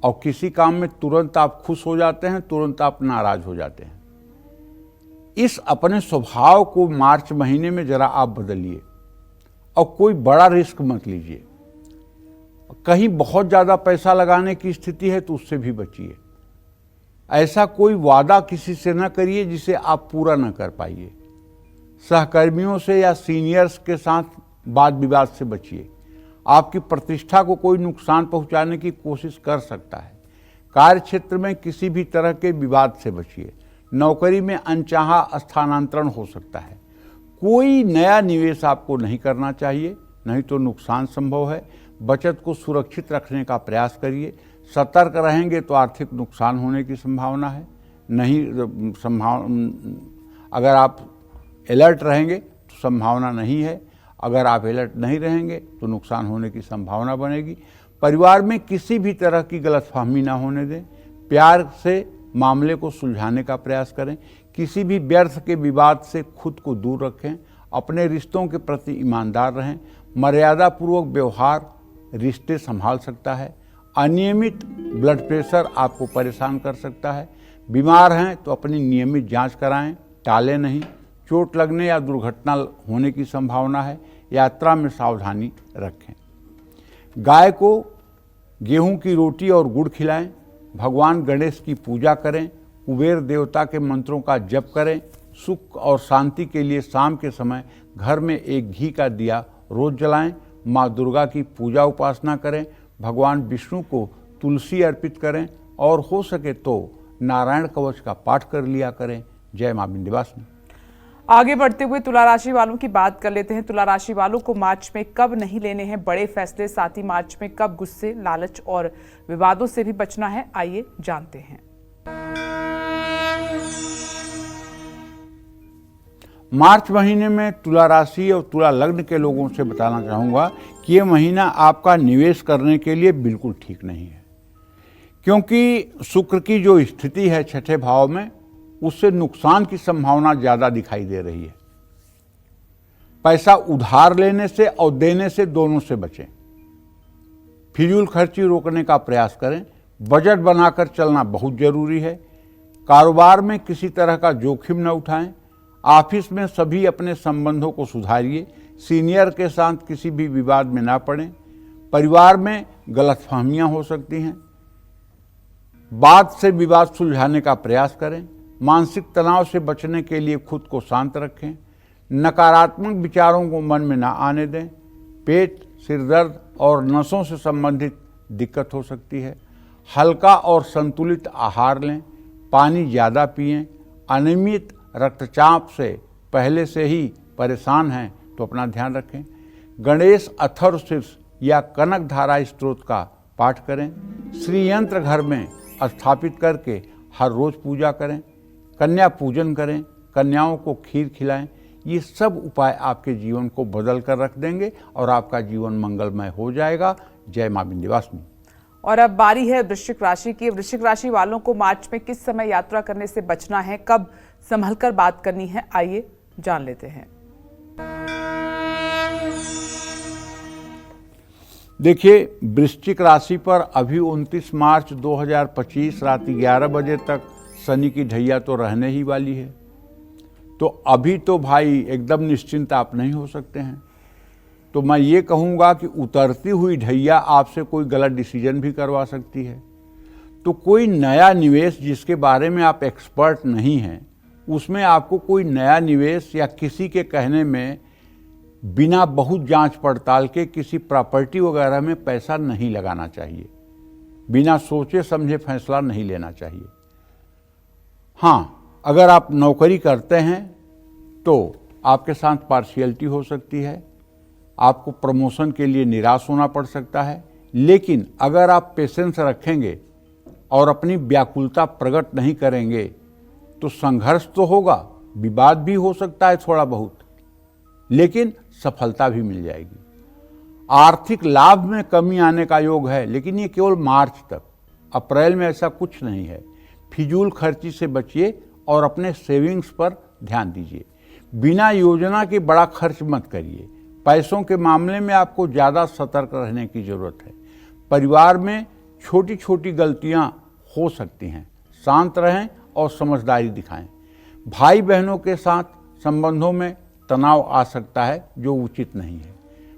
और किसी काम में तुरंत आप खुश हो जाते हैं, तुरंत आप नाराज हो जाते हैं। इस अपने स्वभाव को मार्च महीने में जरा आप बदलिए और कोई बड़ा रिस्क मत लीजिए। कहीं बहुत ज़्यादा पैसा लगाने की स्थिति है तो उससे भी बचिए। ऐसा कोई वादा किसी से न करिए जिसे आप पूरा न कर पाइए। सहकर्मियों से या सीनियर्स के साथ वाद विवाद से बचिए। आपकी प्रतिष्ठा को कोई नुकसान पहुंचाने की कोशिश कर सकता है। कार्य क्षेत्र में किसी भी तरह के विवाद से बचिए। नौकरी में अनचाहा स्थानांतरण हो सकता है। कोई नया निवेश आपको नहीं करना चाहिए, नहीं तो नुकसान संभव है। बचत को सुरक्षित रखने का प्रयास करिए। सतर्क रहेंगे तो आर्थिक नुकसान होने की संभावना है। अगर आप अलर्ट रहेंगे तो संभावना नहीं है। अगर आप अलर्ट नहीं रहेंगे तो नुकसान होने की संभावना बनेगी। परिवार में किसी भी तरह की गलतफहमी ना होने दें। प्यार से मामले को सुलझाने का प्रयास करें। किसी भी व्यर्थ के विवाद से खुद को दूर रखें। अपने रिश्तों के प्रति ईमानदार रहें। मर्यादापूर्वक व्यवहार रिश्ते संभाल सकता है। अनियमित ब्लड प्रेशर आपको परेशान कर सकता है। बीमार हैं तो अपनी नियमित जांच कराएं, टालें नहीं। चोट लगने या दुर्घटना होने की संभावना है। यात्रा में सावधानी रखें। गाय को गेहूं की रोटी और गुड़ खिलाएं। भगवान गणेश की पूजा करें। कुबेर देवता के मंत्रों का जप करें। सुख और शांति के लिए शाम के समय घर में एक घी का दिया रोज जलाएं। माँ दुर्गा की पूजा उपासना करें। भगवान विष्णु को तुलसी अर्पित करें और हो सके तो नारायण कवच का पाठ कर लिया करें। जय माँ विंध्यवासिनी। आगे बढ़ते हुए तुला राशि वालों की बात कर लेते हैं। तुला राशि वालों को मार्च में कब नहीं लेने हैं बड़े फैसले, साथ ही मार्च में कब गुस्से, लालच और विवादों से भी बचना है, आइए जानते हैं। मार्च महीने में तुला राशि और तुला लग्न के लोगों से बताना चाहूंगा कि यह महीना आपका निवेश करने के लिए बिल्कुल ठीक नहीं है, क्योंकि शुक्र की जो स्थिति है 6ठे भाव में, उससे नुकसान की संभावना ज्यादा दिखाई दे रही है। पैसा उधार लेने से और देने से दोनों से बचें। फिजूल खर्ची रोकने का प्रयास करें। बजट बनाकर चलना बहुत जरूरी है। कारोबार में किसी तरह का जोखिम न उठाएं। ऑफिस में सभी अपने संबंधों को सुधारिए। सीनियर के साथ किसी भी विवाद में ना पड़ें। परिवार में गलतफहमियां हो सकती हैं। बात से विवाद सुलझाने का प्रयास करें। मानसिक तनाव से बचने के लिए खुद को शांत रखें। नकारात्मक विचारों को मन में ना आने दें। पेट, सिरदर्द और नसों से संबंधित दिक्कत हो सकती है। हल्का और संतुलित आहार लें। पानी ज़्यादा पिएं। अनियमित रक्तचाप से पहले से ही परेशान हैं तो अपना ध्यान रखें। गणेश अथर्व शीर्ष या कनक धारा स्त्रोत का पाठ करें। श्री यंत्र घर में स्थापित करके हर रोज पूजा करें। कन्या पूजन करें। कन्याओं को खीर खिलाएं। ये सब उपाय आपके जीवन को बदल कर रख देंगे और आपका जीवन मंगलमय हो जाएगा। जय मां विंध्यवासिनी। और अब बारी है वृश्चिक राशि की। वृश्चिक राशि वालों को मार्च में किस समय यात्रा करने से बचना है, कब संभलकर बात करनी है, आइए जान लेते हैं। देखिए, वृश्चिक राशि पर अभी 29 मार्च 2025 रात 11 बजे तक शनि की ढैया तो रहने ही वाली है। तो अभी तो भाई एकदम निश्चिंत आप नहीं हो सकते हैं। तो मैं ये कहूँगा कि उतरती हुई ढैया आपसे कोई गलत डिसीजन भी करवा सकती है। तो कोई नया निवेश जिसके बारे में आप एक्सपर्ट नहीं हैं, उसमें आपको कोई नया निवेश या किसी के कहने में बिना बहुत जांच पड़ताल के किसी प्रॉपर्टी वगैरह में पैसा नहीं लगाना चाहिए। बिना सोचे समझे फैसला नहीं लेना चाहिए। हाँ, अगर आप नौकरी करते हैं तो आपके साथ पार्शियलिटी हो सकती है। आपको प्रमोशन के लिए निराश होना पड़ सकता है। लेकिन अगर आप पेशेंस रखेंगे और अपनी व्याकुलता प्रकट नहीं करेंगे तो संघर्ष तो होगा, विवाद भी हो सकता है थोड़ा बहुत, लेकिन सफलता भी मिल जाएगी। आर्थिक लाभ में कमी आने का योग है, लेकिन ये केवल मार्च तक। अप्रैल में ऐसा कुछ नहीं है। फिजूल खर्ची से बचिए और अपने सेविंग्स पर ध्यान दीजिए। बिना योजना के बड़ा खर्च मत करिए। पैसों के मामले में आपको ज़्यादा सतर्क रहने की ज़रूरत है। परिवार में छोटी छोटी गलतियां हो सकती हैं, शांत रहें और समझदारी दिखाएं। भाई बहनों के साथ संबंधों में तनाव आ सकता है जो उचित नहीं है।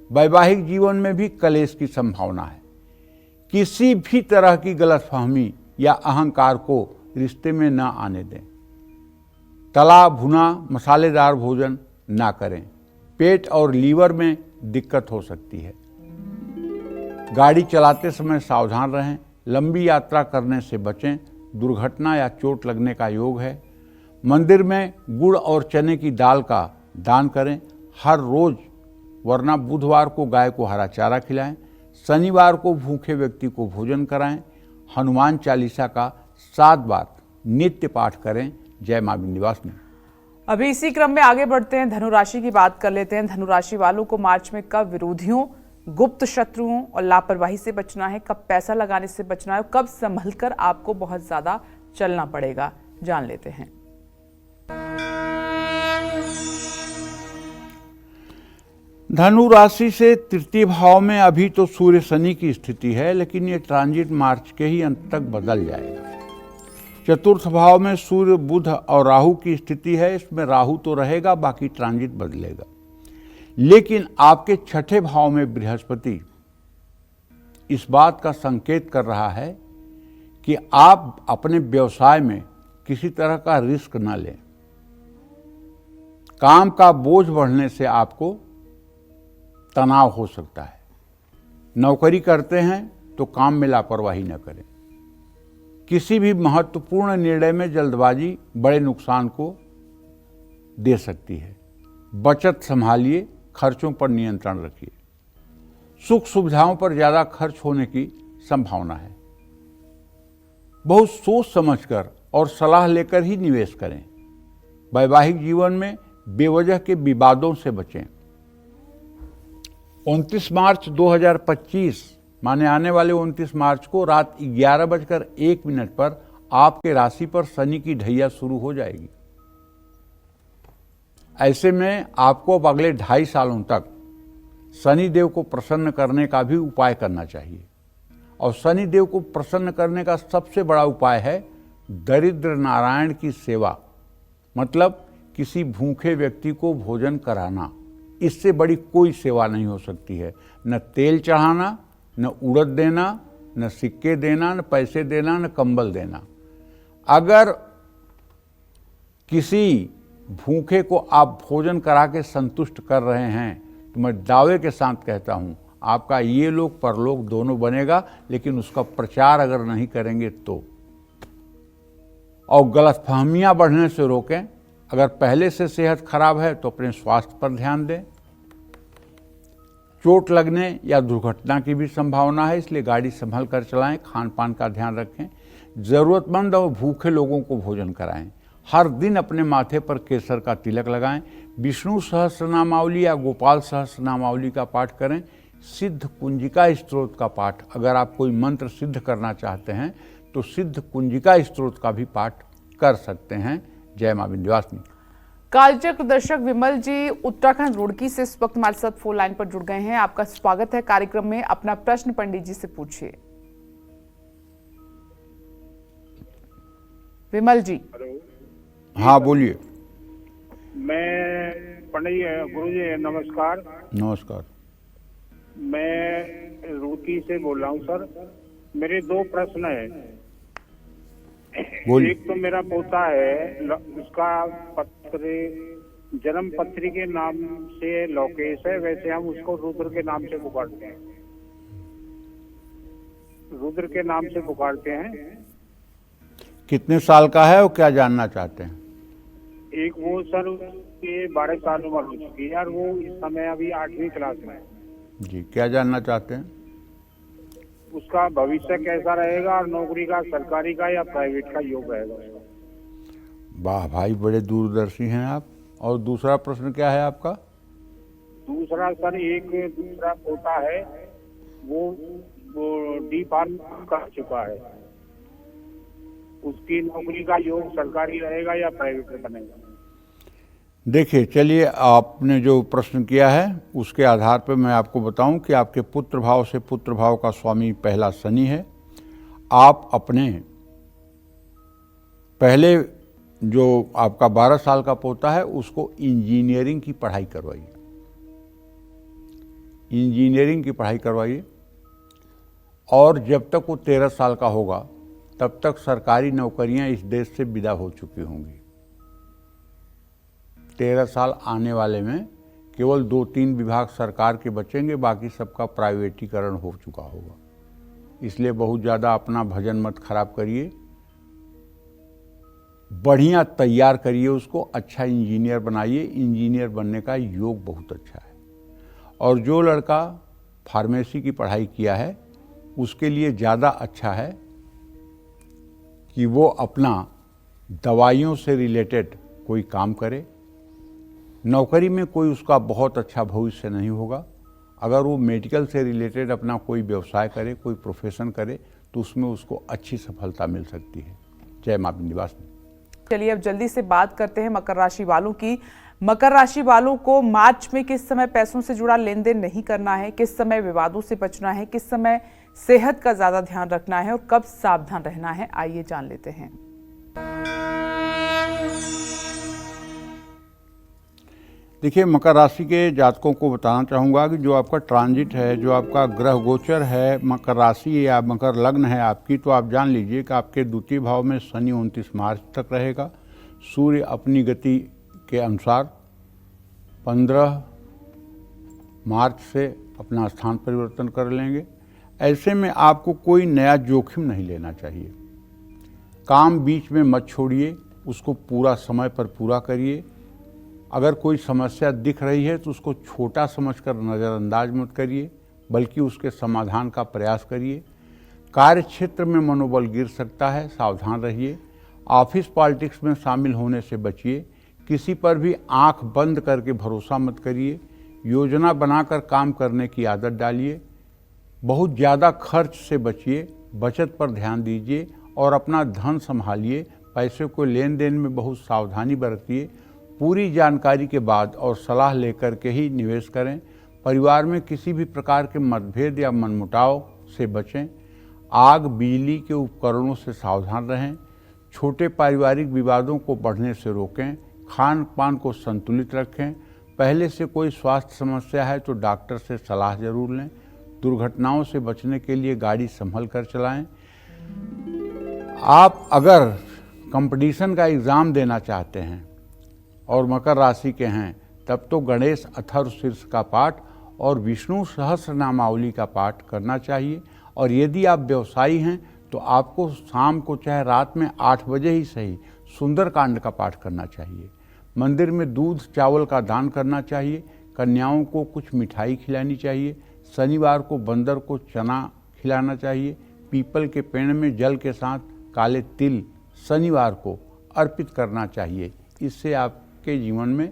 वैवाहिक जीवन में भी कलेश की संभावना है। किसी भी तरह की गलतफहमी या अहंकार को रिश्ते में न आने दें। तला भुना मसालेदार भोजन ना करें। पेट और लीवर में दिक्कत हो सकती है। गाड़ी चलाते समय सावधान रहें। लंबी यात्रा करने से बचें। दुर्घटना या चोट लगने का योग है। मंदिर में गुड़ और चने की दाल का दान करें हर रोज, वरना बुधवार को गाय को हरा चारा खिलाएं। शनिवार को भूखे व्यक्ति को भोजन कराएं। हनुमान चालीसा का 7 बार नित्य पाठ करें। जय मां विंध्यवासिनी। अभी इसी क्रम में आगे बढ़ते हैं, धनु राशि की बात कर लेते हैं। धनु राशि वालों को मार्च में कब विरोधियों, गुप्त शत्रुओं और लापरवाही से बचना है, कब पैसा लगाने से बचना है, कब संभलकर आपको बहुत ज्यादा चलना पड़ेगा, जान लेते हैं। धनु राशि से तृतीय भाव में अभी तो सूर्य शनि की स्थिति है, लेकिन ये ट्रांजिट मार्च के ही अंत तक बदल जाएगा। चतुर्थ भाव में सूर्य, बुध और राहु की स्थिति है। इसमें राहु तो रहेगा, बाकी ट्रांजिट बदलेगा। लेकिन आपके छठे भाव में बृहस्पति इस बात का संकेत कर रहा है कि आप अपने व्यवसाय में किसी तरह का रिस्क न लें। काम का बोझ बढ़ने से आपको तनाव हो सकता है। नौकरी करते हैं तो काम में लापरवाही न करें। किसी भी महत्वपूर्ण निर्णय में जल्दबाजी बड़े नुकसान को दे सकती है। बचत संभालिए, खर्चों पर नियंत्रण रखिए। सुख सुविधाओं पर ज्यादा खर्च होने की संभावना है। बहुत सोच समझकर और सलाह लेकर ही निवेश करें। वैवाहिक जीवन में बेवजह के विवादों से बचें। 29 मार्च 2025 माने आने वाले 29 मार्च को रात 11:01 पर आपके राशि पर शनि की ढैया शुरू हो जाएगी। ऐसे में आपको अब अगले 2.5 सालों तक शनि देव को प्रसन्न करने का भी उपाय करना चाहिए। और शनि देव को प्रसन्न करने का सबसे बड़ा उपाय है दरिद्र नारायण की सेवा, मतलब किसी भूखे व्यक्ति को भोजन कराना। इससे बड़ी कोई सेवा नहीं हो सकती है। न तेल चढ़ाना, न उड़द देना, न सिक्के देना, न पैसे देना, न कंबल देना। अगर किसी भूखे को आप भोजन करा के संतुष्ट कर रहे हैं तो मैं दावे के साथ कहता हूं आपका ये लोक परलोक दोनों बनेगा। लेकिन उसका प्रचार अगर नहीं करेंगे तो। और गलतफहमियां बढ़ने से रोकें। अगर पहले से सेहत खराब है तो अपने स्वास्थ्य पर ध्यान दें। चोट लगने या दुर्घटना की भी संभावना है, इसलिए गाड़ी संभल कर चलाएं। खान पान का ध्यान रखें। जरूरतमंद और भूखे लोगों को भोजन कराएं। हर दिन अपने माथे पर केसर का तिलक लगाएं। विष्णु सहस्रनामावली या गोपाल सहस्रनामावली का पाठ करें। सिद्ध कुंजिका स्त्रोत का पाठ, अगर आप कोई मंत्र सिद्ध करना चाहते हैं तो सिद्ध कुंजिका स्त्रोत का भी पाठ कर सकते हैं। जय मां विंध्यवासिनी। कालचक्र दर्शक विमल जी उत्तराखंड रुड़की से इस वक्त हमारे साथ फोन लाइन पर जुड़ गए हैं। आपका स्वागत है कार्यक्रम में। अपना प्रश्न पंडित जी से पूछिए। विमल जी। हाँ बोलिए। मैं पंडित गुरु जी नमस्कार। नमस्कार। मैं रुड़की से बोल रहा हूँ सर। मेरे 2 प्रश्न है। बोलिए। एक तो मेरा पोता है, उसका जन्म पत्री के नाम से लोकेश है। वैसे हम उसको रुद्र के नाम से पुकारते हैं। रुद्र के नाम से पुकारते हैं। कितने साल का है और क्या जानना चाहते हैं? एक वो सर के 12 साल उम्र हो चुकी है और वो इस समय अभी 8वीं क्लास में है। जी, क्या जानना चाहते हैं? उसका भविष्य कैसा रहेगा और नौकरी का सरकारी का या प्राइवेट का योग रहेगा उसका। वाह भाई, बड़े दूरदर्शी हैं आप। और दूसरा प्रश्न क्या है आपका? दूसरा सर एक दूसरा पोता है वो डी फार्म कर चुका है, उसकी नौकरी का योग सरकारी रहेगा या प्राइवेट में बनेगा? देखिए, चलिए, आपने जो प्रश्न किया है उसके आधार पर मैं आपको बताऊं कि आपके पुत्र भाव से पुत्र भाव का स्वामी पहला शनि है। आप अपने पहले जो आपका 12 साल का पोता है उसको इंजीनियरिंग की पढ़ाई करवाइए, इंजीनियरिंग की पढ़ाई करवाइए, और जब तक वो 13 साल का होगा तब तक सरकारी नौकरियां इस देश से विदा हो चुकी होंगी। 13 साल आने वाले में केवल 2-3 विभाग सरकार के बचेंगे, बाकी सबका प्राइवेटीकरण हो चुका होगा। इसलिए बहुत ज़्यादा अपना भजन मत खराब करिए, बढ़िया तैयार करिए उसको, अच्छा इंजीनियर बनाइए। इंजीनियर बनने का योग बहुत अच्छा है। और जो लड़का फार्मेसी की पढ़ाई किया है उसके लिए ज़्यादा अच्छा है कि वो अपना दवाइयों से रिलेटेड कोई काम करे। नौकरी में कोई उसका बहुत अच्छा भविष्य नहीं होगा। अगर वो मेडिकल से रिलेटेड अपना कोई व्यवसाय करे, कोई प्रोफेशन करे, तो उसमें उसको अच्छी सफलता मिल सकती है। जय मां विंध्यवासिनी। चलिए अब जल्दी से बात करते हैं मकर राशि वालों की। मकर राशि वालों को मार्च में किस समय पैसों से जुड़ा लेन देन नहीं करना है, किस समय विवादों से बचना है, किस समय सेहत का ज्यादा ध्यान रखना है और कब सावधान रहना है, आइए जान लेते हैं। देखिए, मकर राशि के जातकों को बताना चाहूँगा कि जो आपका ट्रांजिट है, जो आपका ग्रह गोचर है मकर राशि या मकर लग्न है आपकी, तो आप जान लीजिए कि आपके द्वितीय भाव में शनि 29 मार्च तक रहेगा। सूर्य अपनी गति के अनुसार 15 मार्च से अपना स्थान परिवर्तन कर लेंगे। ऐसे में आपको कोई नया जोखिम नहीं लेना चाहिए। काम बीच में मत छोड़िए, उसको पूरा समय पर पूरा करिए। अगर कोई समस्या दिख रही है तो उसको छोटा समझकर नज़रअंदाज मत करिए, बल्कि उसके समाधान का प्रयास करिए। कार्य क्षेत्र में मनोबल गिर सकता है, सावधान रहिए। ऑफिस पॉलिटिक्स में शामिल होने से बचिए। किसी पर भी आंख बंद करके भरोसा मत करिए। योजना बनाकर काम करने की आदत डालिए। बहुत ज़्यादा खर्च से बचिए, बचत पर ध्यान दीजिए और अपना धन संभालिए। पैसे को लेन देन में बहुत सावधानी बरतिए। पूरी जानकारी के बाद और सलाह लेकर के ही निवेश करें। परिवार में किसी भी प्रकार के मतभेद या मनमुटाव से बचें। आग बिजली के उपकरणों से सावधान रहें। छोटे पारिवारिक विवादों को बढ़ने से रोकें। खान पान को संतुलित रखें। पहले से कोई स्वास्थ्य समस्या है तो डॉक्टर से सलाह जरूर लें। दुर्घटनाओं से बचने के लिए गाड़ी संभल कर चलाएं। आप अगर कंपटीशन का एग्ज़ाम देना चाहते हैं और मकर राशि के हैं, तब तो गणेश अथर्वशीर्ष का पाठ और विष्णु सहस्रनामावली का पाठ करना चाहिए। और यदि आप व्यवसायी हैं तो आपको शाम को चाहे रात में 8 बजे ही सही सुंदरकांड का पाठ करना चाहिए। मंदिर में दूध चावल का दान करना चाहिए। कन्याओं को कुछ मिठाई खिलानी चाहिए। शनिवार को बंदर को चना खिलाना चाहिए। पीपल के पेड़ में जल के साथ काले तिल शनिवार को अर्पित करना चाहिए। इससे आपके जीवन में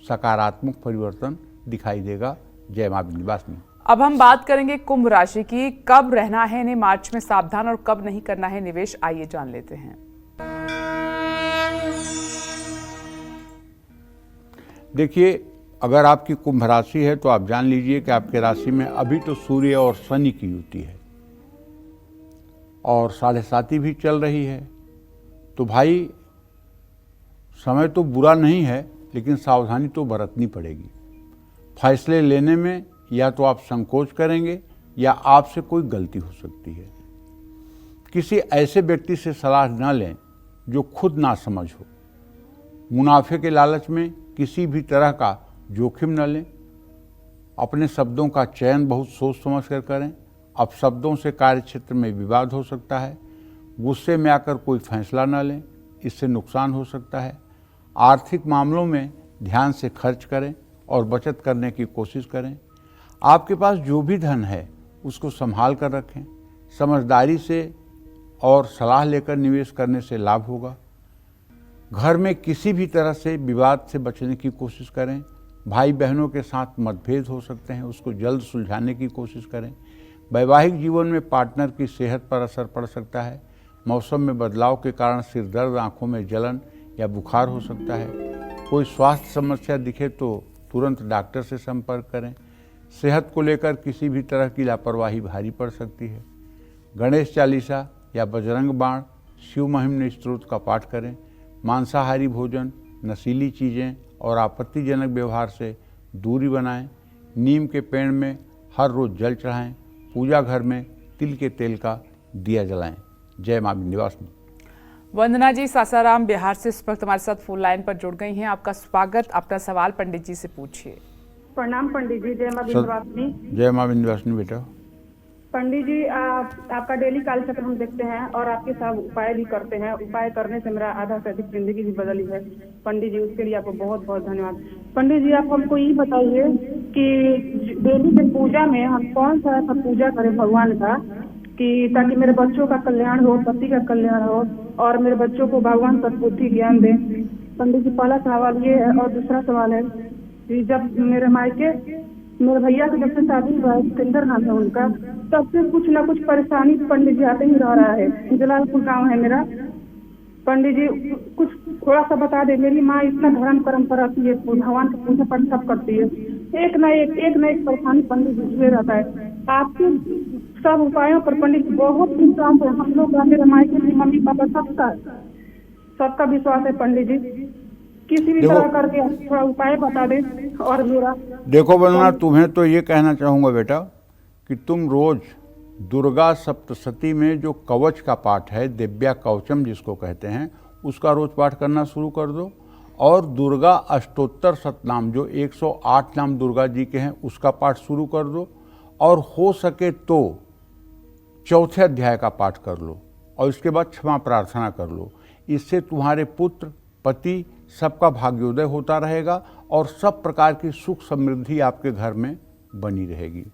सकारात्मक परिवर्तन दिखाई देगा। जय मां विंध्यवासिनी। अब हम बात करेंगे कुंभ राशि की। कब रहना है इन्हें मार्च में सावधान और कब नहीं करना है निवेश, आइए जान लेते हैं। देखिए, अगर आपकी कुंभ राशि है तो आप जान लीजिए कि आपके राशि में अभी तो सूर्य और शनि की युति है और 7.5 भी चल रही है। तो भाई, समय तो बुरा नहीं है, लेकिन सावधानी तो बरतनी पड़ेगी। फैसले लेने में या तो आप संकोच करेंगे या आपसे कोई गलती हो सकती है। किसी ऐसे व्यक्ति से सलाह न लें जो खुद ना समझ हो। मुनाफे के लालच में किसी भी तरह का जोखिम न लें। अपने शब्दों का चयन बहुत सोच समझ कर करें। अब शब्दों से कार्य क्षेत्र में विवाद हो सकता है। गुस्से में आकर कोई फैसला न लें, इससे नुकसान हो सकता है। आर्थिक मामलों में ध्यान से खर्च करें और बचत करने की कोशिश करें। आपके पास जो भी धन है उसको संभाल कर रखें। समझदारी से और सलाह लेकर निवेश करने से लाभ होगा। घर में किसी भी तरह से विवाद से बचने की कोशिश करें। भाई बहनों के साथ मतभेद हो सकते हैं, उसको जल्द सुलझाने की कोशिश करें। वैवाहिक जीवन में पार्टनर की सेहत पर असर पड़ सकता है। मौसम में बदलाव के कारण सिर दर्द, आंखों में जलन या बुखार हो सकता है। कोई स्वास्थ्य समस्या दिखे तो तुरंत डॉक्टर से संपर्क करें। सेहत को लेकर किसी भी तरह की लापरवाही भारी पड़ सकती है। गणेश चालीसा या बजरंग बाण, शिव महिमन स्तोत्र का पाठ करें। मांसाहारी भोजन, नशीली चीज़ें और आपत्तिजनक व्यवहार से दूरी बनाएं। नीम के पेड़ में हर रोज़ जल चढ़ाएं। पूजा घर में तिल के तेल का दिया जलाएं। जय मां विंध्यवासिनी। वंदना जी सासाराम बिहार से इस वक्त हमारे साथ फोन लाइन पर जुड़ गई हैं। आपका स्वागत। अपना सवाल पंडित जी से पूछिए। प्रणाम पंडित जी। जय मां विंध्यवासिनी। जय मां विंध्यवासिनी बेटा। पंडित जी आपका डेली कालचक्र हम देखते हैं और आपके सब उपाय भी करते हैं। उपाय करने से मेरा आधा से अधिक जिंदगी भी बदली है पंडित जी, उसके लिए आपको बहुत बहुत धन्यवाद। पंडित जी आप हमको ये बताइए कि डेली के पूजा में हम कौन सा ऐसा पूजा करें भगवान का कि ताकि मेरे बच्चों का कल्याण हो, पति का कल्याण हो और मेरे बच्चों को भगवान सद्बुद्धि ज्ञान दे। पंडित जी पहला सवाल ये है। और दूसरा सवाल है कि जब मेरे मायके मेरे भैया की जब से शादी हुआ है, सिकंदर नाम है उनका, तब से कुछ ना कुछ परेशानी पंडित जी आते ही रह रहा है। जलालपुर गांव है मेरा। पंडित जी कुछ थोड़ा सा बता दे। मेरी माँ इतना धर्म परम्परा की है, भगवान की पूजा पाठ सब करती है। एक न एक परेशानी पंडित जी हुए रहता है। आपके सब उपायों पर पंडित जी बहुत विश्वास है। हम लोग मेरे मायके की मम्मी पापा सबका विश्वास है पंडित जी। किसी भी तरह करके थोड़ा उपाय बता दे। और मेरा देखो वंदना, तुम्हें तो ये कहना चाहूँगा बेटा कि तुम रोज दुर्गा सप्तशती में जो कवच का पाठ है, दिव्या कवचम जिसको कहते हैं, उसका रोज पाठ करना शुरू कर दो। और दुर्गा अष्टोत्तर शतनाम जो 108 नाम दुर्गा जी के हैं उसका पाठ शुरू कर दो। और हो सके तो चौथे अध्याय का पाठ कर लो और इसके बाद क्षमा प्रार्थना कर लो। इससे तुम्हारे पुत्र, पति सबका भाग्योदय होता रहेगा और सब प्रकार की सुख समृद्धि आपके घर में बनी रहेगी।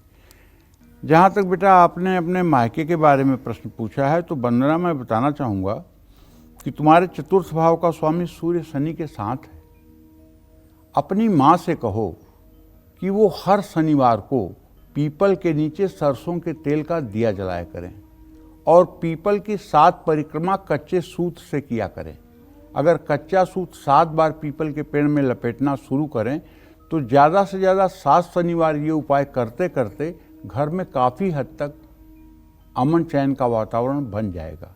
जहाँ तक बेटा आपने अपने मायके के बारे में प्रश्न पूछा है, तो वंदना मैं बताना चाहूँगा कि तुम्हारे चतुर्थ भाव का स्वामी सूर्य शनि के साथ है। अपनी माँ से कहो कि वो हर शनिवार को पीपल के नीचे सरसों के तेल का दिया जलाया करें और पीपल की 7 परिक्रमा कच्चे सूत से किया करें। अगर कच्चा सूत 7 बार पीपल के पेड़ में लपेटना शुरू करें तो ज़्यादा से ज़्यादा 7 शनिवार ये उपाय करते करते घर में काफ़ी हद तक अमन चैन का वातावरण बन जाएगा।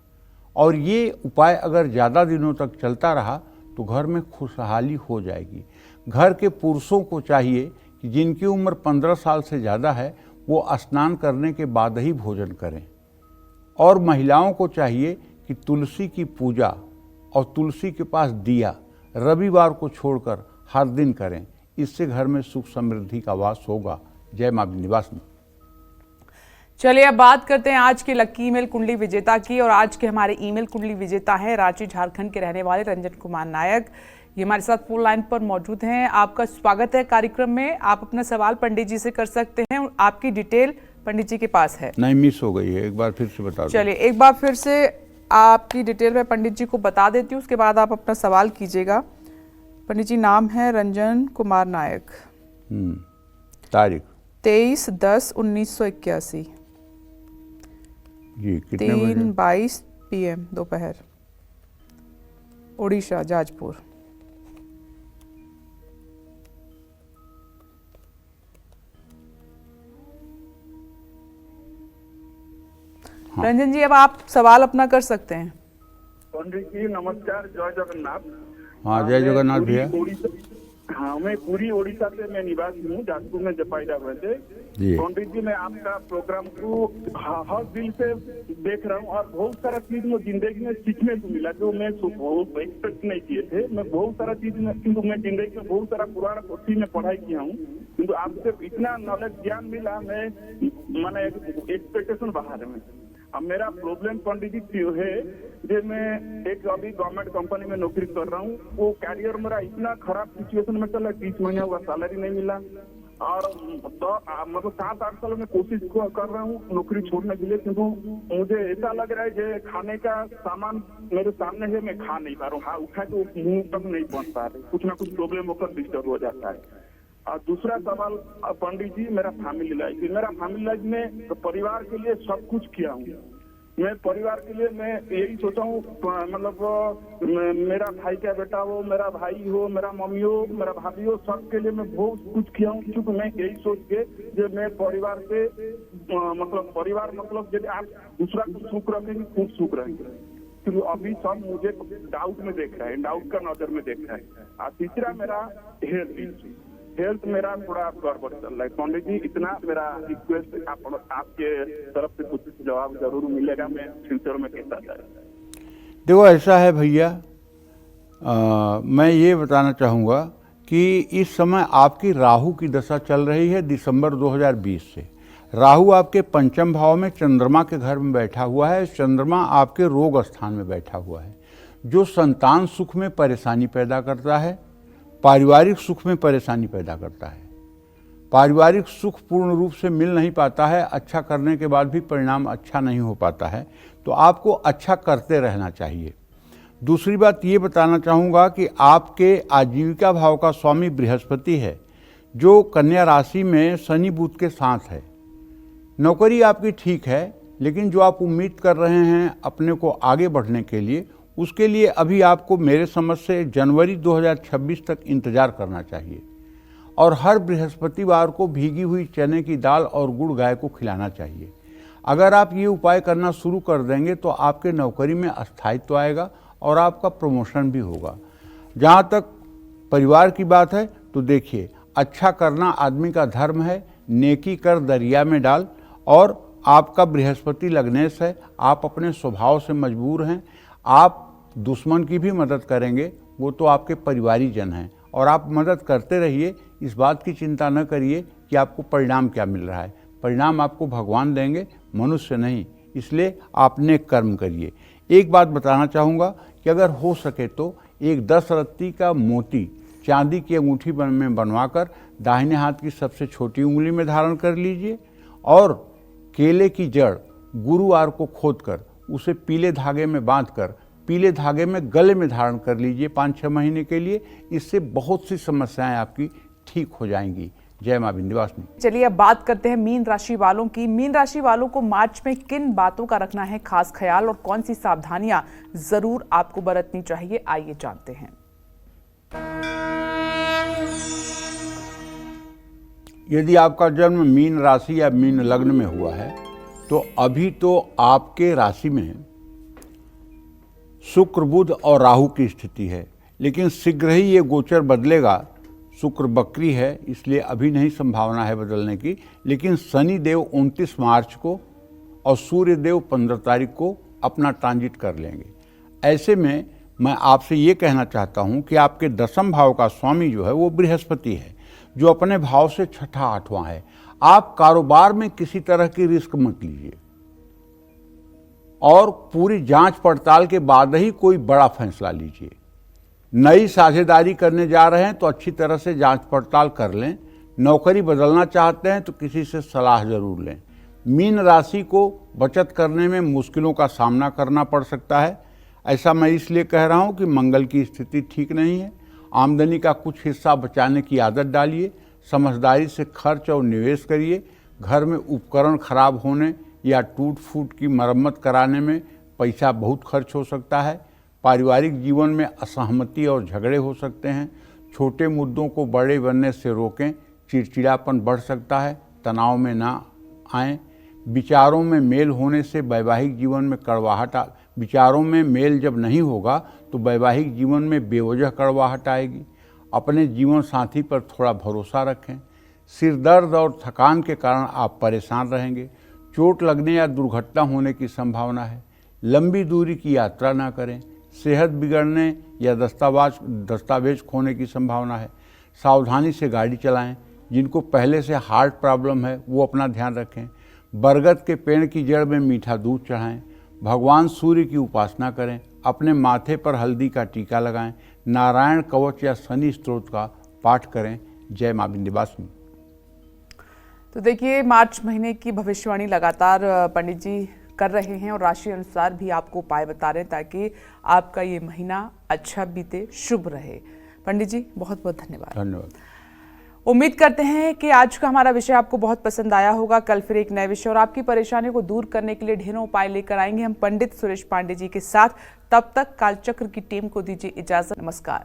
और ये उपाय अगर ज़्यादा दिनों तक चलता रहा तो घर में खुशहाली हो जाएगी। घर के पुरुषों को चाहिए कि जिनकी उम्र 15 साल से ज़्यादा है वो स्नान करने के बाद ही भोजन करें। और महिलाओं को चाहिए कि तुलसी की पूजा और तुलसी के पास दिया रविवार को छोड़कर हर दिन करें। इससे घर में सुख समृद्धि का वास होगा। जय मां विंध्यवासिनी। चलिए अब बात करते हैं आज के लकी ईमेल कुंडली विजेता की। और आज के हमारे ईमेल कुंडली विजेता हैं रांची झारखंड के रहने वाले रंजन कुमार नायक। ये हमारे साथ फोन लाइन पर मौजूद हैं। आपका स्वागत है कार्यक्रम में। आप अपना सवाल पंडित जी से कर सकते हैं। आपकी डिटेल पंडित जी के पास है। नहीं, मिस हो गई है, एक बार फिर से बता दो। चलिए एक बार फिर से आपकी डिटेल मैं पंडित जी को बता देती हूँ, उसके बाद आप अपना सवाल कीजिएगा। पंडित जी नाम है रंजन कुमार नायक। तारीख 23/10/1981 जी, कितने बजे? 3:22 PM दोपहर, उड़ीसा जाजपुर। हाँ। रंजन जी अब आप सवाल अपना कर सकते हैं। पंडित जी नमस्कार, जय जगन्नाथ। हाँ, जय जगन्नाथ भैया। हाँ, मैं पूरी उड़ीसा से मैं निवासी हूँ, जाजपुर में जपाईदा वैसे। पंडित जी मैं आपका प्रोग्राम को हर दिल से देख रहा हूँ और बहुत सारा चीज में जिंदगी में सीखने को मिला जो मैं बहुत एक्सपेक्ट नहीं किए थे। मैं बहुत सारा चीज में, किंतु मैं जिंदगी में बहुत सारा पुराना पोथी में पढ़ाई किया हूँ, किंतु आपसे इतना नॉलेज ज्ञान मिला, मैं मैंने एक्सपेक्टेशन बाहर में। अब मेरा प्रॉब्लम पंडित जी है जो मैं एक अभी गवर्नमेंट कंपनी में नौकरी कर रहा हूँ। वो कैरियर मेरा इतना खराब सिचुएशन में चला, 30 महीने हुआ सैलरी नहीं मिला और तो मतलब 7-8 साल में कोशिश कर रहा हूँ नौकरी छोड़ने के लिए, किंतु मुझे ऐसा लग रहा है कि खाने का सामान मेरे सामने है, मैं खा नहीं पा रहा हूँ। हाँ, उठा तो मुंह तक नहीं पहुँच पा रहे, कुछ ना कुछ प्रॉब्लम होकर डिस्टर्ब हो जाता है। और दूसरा सवाल पंडित जी, मेरा फैमिली लाइफ में तो परिवार के लिए सब कुछ किया हूँ। मैं परिवार के लिए मैं यही सोचा हूँ, मतलब मेरा भाई का बेटा हो, मेरा भाई हो, मेरा मम्मी हो, मेरा भाभी हो, सबके लिए मैं बहुत कुछ किया हूँ। क्योंकि मैं यही सोच के जो मैं परिवार से मतलब यदि आप दूसरा को सुख रखेंगे, खुद सुख रहेंगे। क्योंकि अभी सब मुझे डाउट में देख रहा है, डाउट का नजर में देख रहा है। और तीसरा मेरा हेल्थ मेरा थोड़ा गड़बड़ चल रहा है। पंडित जी, इतना मेरा रिक्वेस्ट, आपके तरफ से कुछ जवाब जरूर मिलेगा। मैं फ्यूचर में कैसा जाए। देखो, ऐसा है भैया, मैं ये बताना चाहूँगा कि इस समय आपकी राहु की दशा चल रही है दिसंबर 2020 से। राहु आपके पंचम भाव में चंद्रमा के घर में बैठा हुआ है। चंद्रमा आपके रोग स्थान में बैठा हुआ है, जो संतान सुख में परेशानी पैदा करता है, पारिवारिक सुख में परेशानी पैदा करता है। पारिवारिक सुख पूर्ण रूप से मिल नहीं पाता है, अच्छा करने के बाद भी परिणाम अच्छा नहीं हो पाता है, तो आपको अच्छा करते रहना चाहिए। दूसरी बात ये बताना चाहूँगा कि आपके आजीविका भाव का स्वामी बृहस्पति है, जो कन्या राशि में शनि बुध के साथ है। नौकरी आपकी ठीक है, लेकिन जो आप उम्मीद कर रहे हैं अपने को आगे बढ़ने के लिए, उसके लिए अभी आपको मेरे समझ से जनवरी 2026 तक इंतज़ार करना चाहिए। और हर बृहस्पतिवार को भीगी हुई चने की दाल और गुड़ गाय को खिलाना चाहिए। अगर आप ये उपाय करना शुरू कर देंगे तो आपके नौकरी में स्थायित्व आएगा और आपका प्रमोशन भी होगा। जहाँ तक परिवार की बात है तो देखिए, अच्छा करना आदमी का धर्म है, नेकी कर दरिया में डाल। और आपका बृहस्पति लग्नेश है, आप अपने स्वभाव से मजबूर हैं। आप दुश्मन की भी मदद करेंगे, वो तो आपके परिवारी जन हैं, और आप मदद करते रहिए। इस बात की चिंता न करिए कि आपको परिणाम क्या मिल रहा है। परिणाम आपको भगवान देंगे, मनुष्य नहीं। इसलिए आप नेक कर्म करिए। एक बात बताना चाहूँगा कि अगर हो सके तो एक 10 रत्ती का मोती चांदी की अंगूठी में बनवाकर दाहिने हाथ की सबसे छोटी उंगली में धारण कर लीजिए, और केले की जड़ गुरुवार को खोदकर उसे पीले धागे में बांधकर पीले धागे में गले में धारण कर लीजिए 5-6 महीने के लिए। इससे बहुत सी समस्याएं आपकी ठीक हो जाएंगी। जय मां विंध्यवासिनी। चलिए अब बात करते हैं मीन राशि वालों की। मीन राशि वालों को मार्च में किन बातों का रखना है खास ख्याल, और कौन सी सावधानियां जरूर आपको बरतनी चाहिए, आइए जानते हैं। यदि आपका जन्म मीन राशि या मीन लग्न में हुआ है तो अभी तो आपके राशि में शुक्र, बुध और राहु की स्थिति है, लेकिन शीघ्र ही ये गोचर बदलेगा। शुक्र बकरी है, इसलिए अभी नहीं संभावना है बदलने की, लेकिन शनि देव 29 मार्च को और सूर्य देव 15 तारीख को अपना ट्रांजिट कर लेंगे। ऐसे में मैं आपसे ये कहना चाहता हूँ कि आपके 10वें भाव का स्वामी जो है वो बृहस्पति है, जो अपने भाव से 6ठा 8वां है। आप कारोबार में किसी तरह की रिस्क मत लीजिए, और पूरी जांच पड़ताल के बाद ही कोई बड़ा फैसला लीजिए। नई साझेदारी करने जा रहे हैं तो अच्छी तरह से जांच पड़ताल कर लें। नौकरी बदलना चाहते हैं तो किसी से सलाह जरूर लें। मीन राशि को बचत करने में मुश्किलों का सामना करना पड़ सकता है। ऐसा मैं इसलिए कह रहा हूं कि मंगल की स्थिति ठीक नहीं है। आमदनी का कुछ हिस्सा बचाने की आदत डालिए। समझदारी से खर्च और निवेश करिए। घर में उपकरण खराब होने या टूट फूट की मरम्मत कराने में पैसा बहुत खर्च हो सकता है। पारिवारिक जीवन में असहमति और झगड़े हो सकते हैं। छोटे मुद्दों को बड़े बनने से रोकें, चिड़चिड़ापन बढ़ सकता है। तनाव में ना आएं। विचारों में मेल होने से वैवाहिक जीवन में कड़वाहट विचारों में मेल जब नहीं होगा तो वैवाहिक जीवन में बेवजह कड़वाहट आएगी। अपने जीवन साथी पर थोड़ा भरोसा रखें। सिर दर्द और थकान के कारण आप परेशान रहेंगे। चोट लगने या दुर्घटना होने की संभावना है। लंबी दूरी की यात्रा ना करें। सेहत बिगड़ने या दस्तावेज खोने की संभावना है। सावधानी से गाड़ी चलाएं। जिनको पहले से हार्ट प्रॉब्लम है वो अपना ध्यान रखें। बरगद के पेड़ की जड़ में मीठा दूध चढ़ाएं। भगवान सूर्य की उपासना करें। अपने माथे पर हल्दी का टीका लगाएं। नारायण कवच या शनि स्तोत्र का पाठ करें। जय मां विंध्यवासिनी। तो देखिए, मार्च महीने की भविष्यवाणी लगातार पंडित जी कर रहे हैं और राशि अनुसार भी आपको उपाय बता रहे हैं ताकि आपका ये महीना अच्छा बीते, शुभ रहे। पंडित जी बहुत बहुत धन्यवाद। धन्यवाद। उम्मीद करते हैं कि आज का हमारा विषय आपको बहुत पसंद आया होगा। कल फिर एक नए विषय और आपकी परेशानियों को दूर करने के लिए ढेरों उपाय लेकर आएंगे हम पंडित सुरेश पांडे जी के साथ। तब तक कालचक्र की टीम को दीजिए इजाजत। नमस्कार।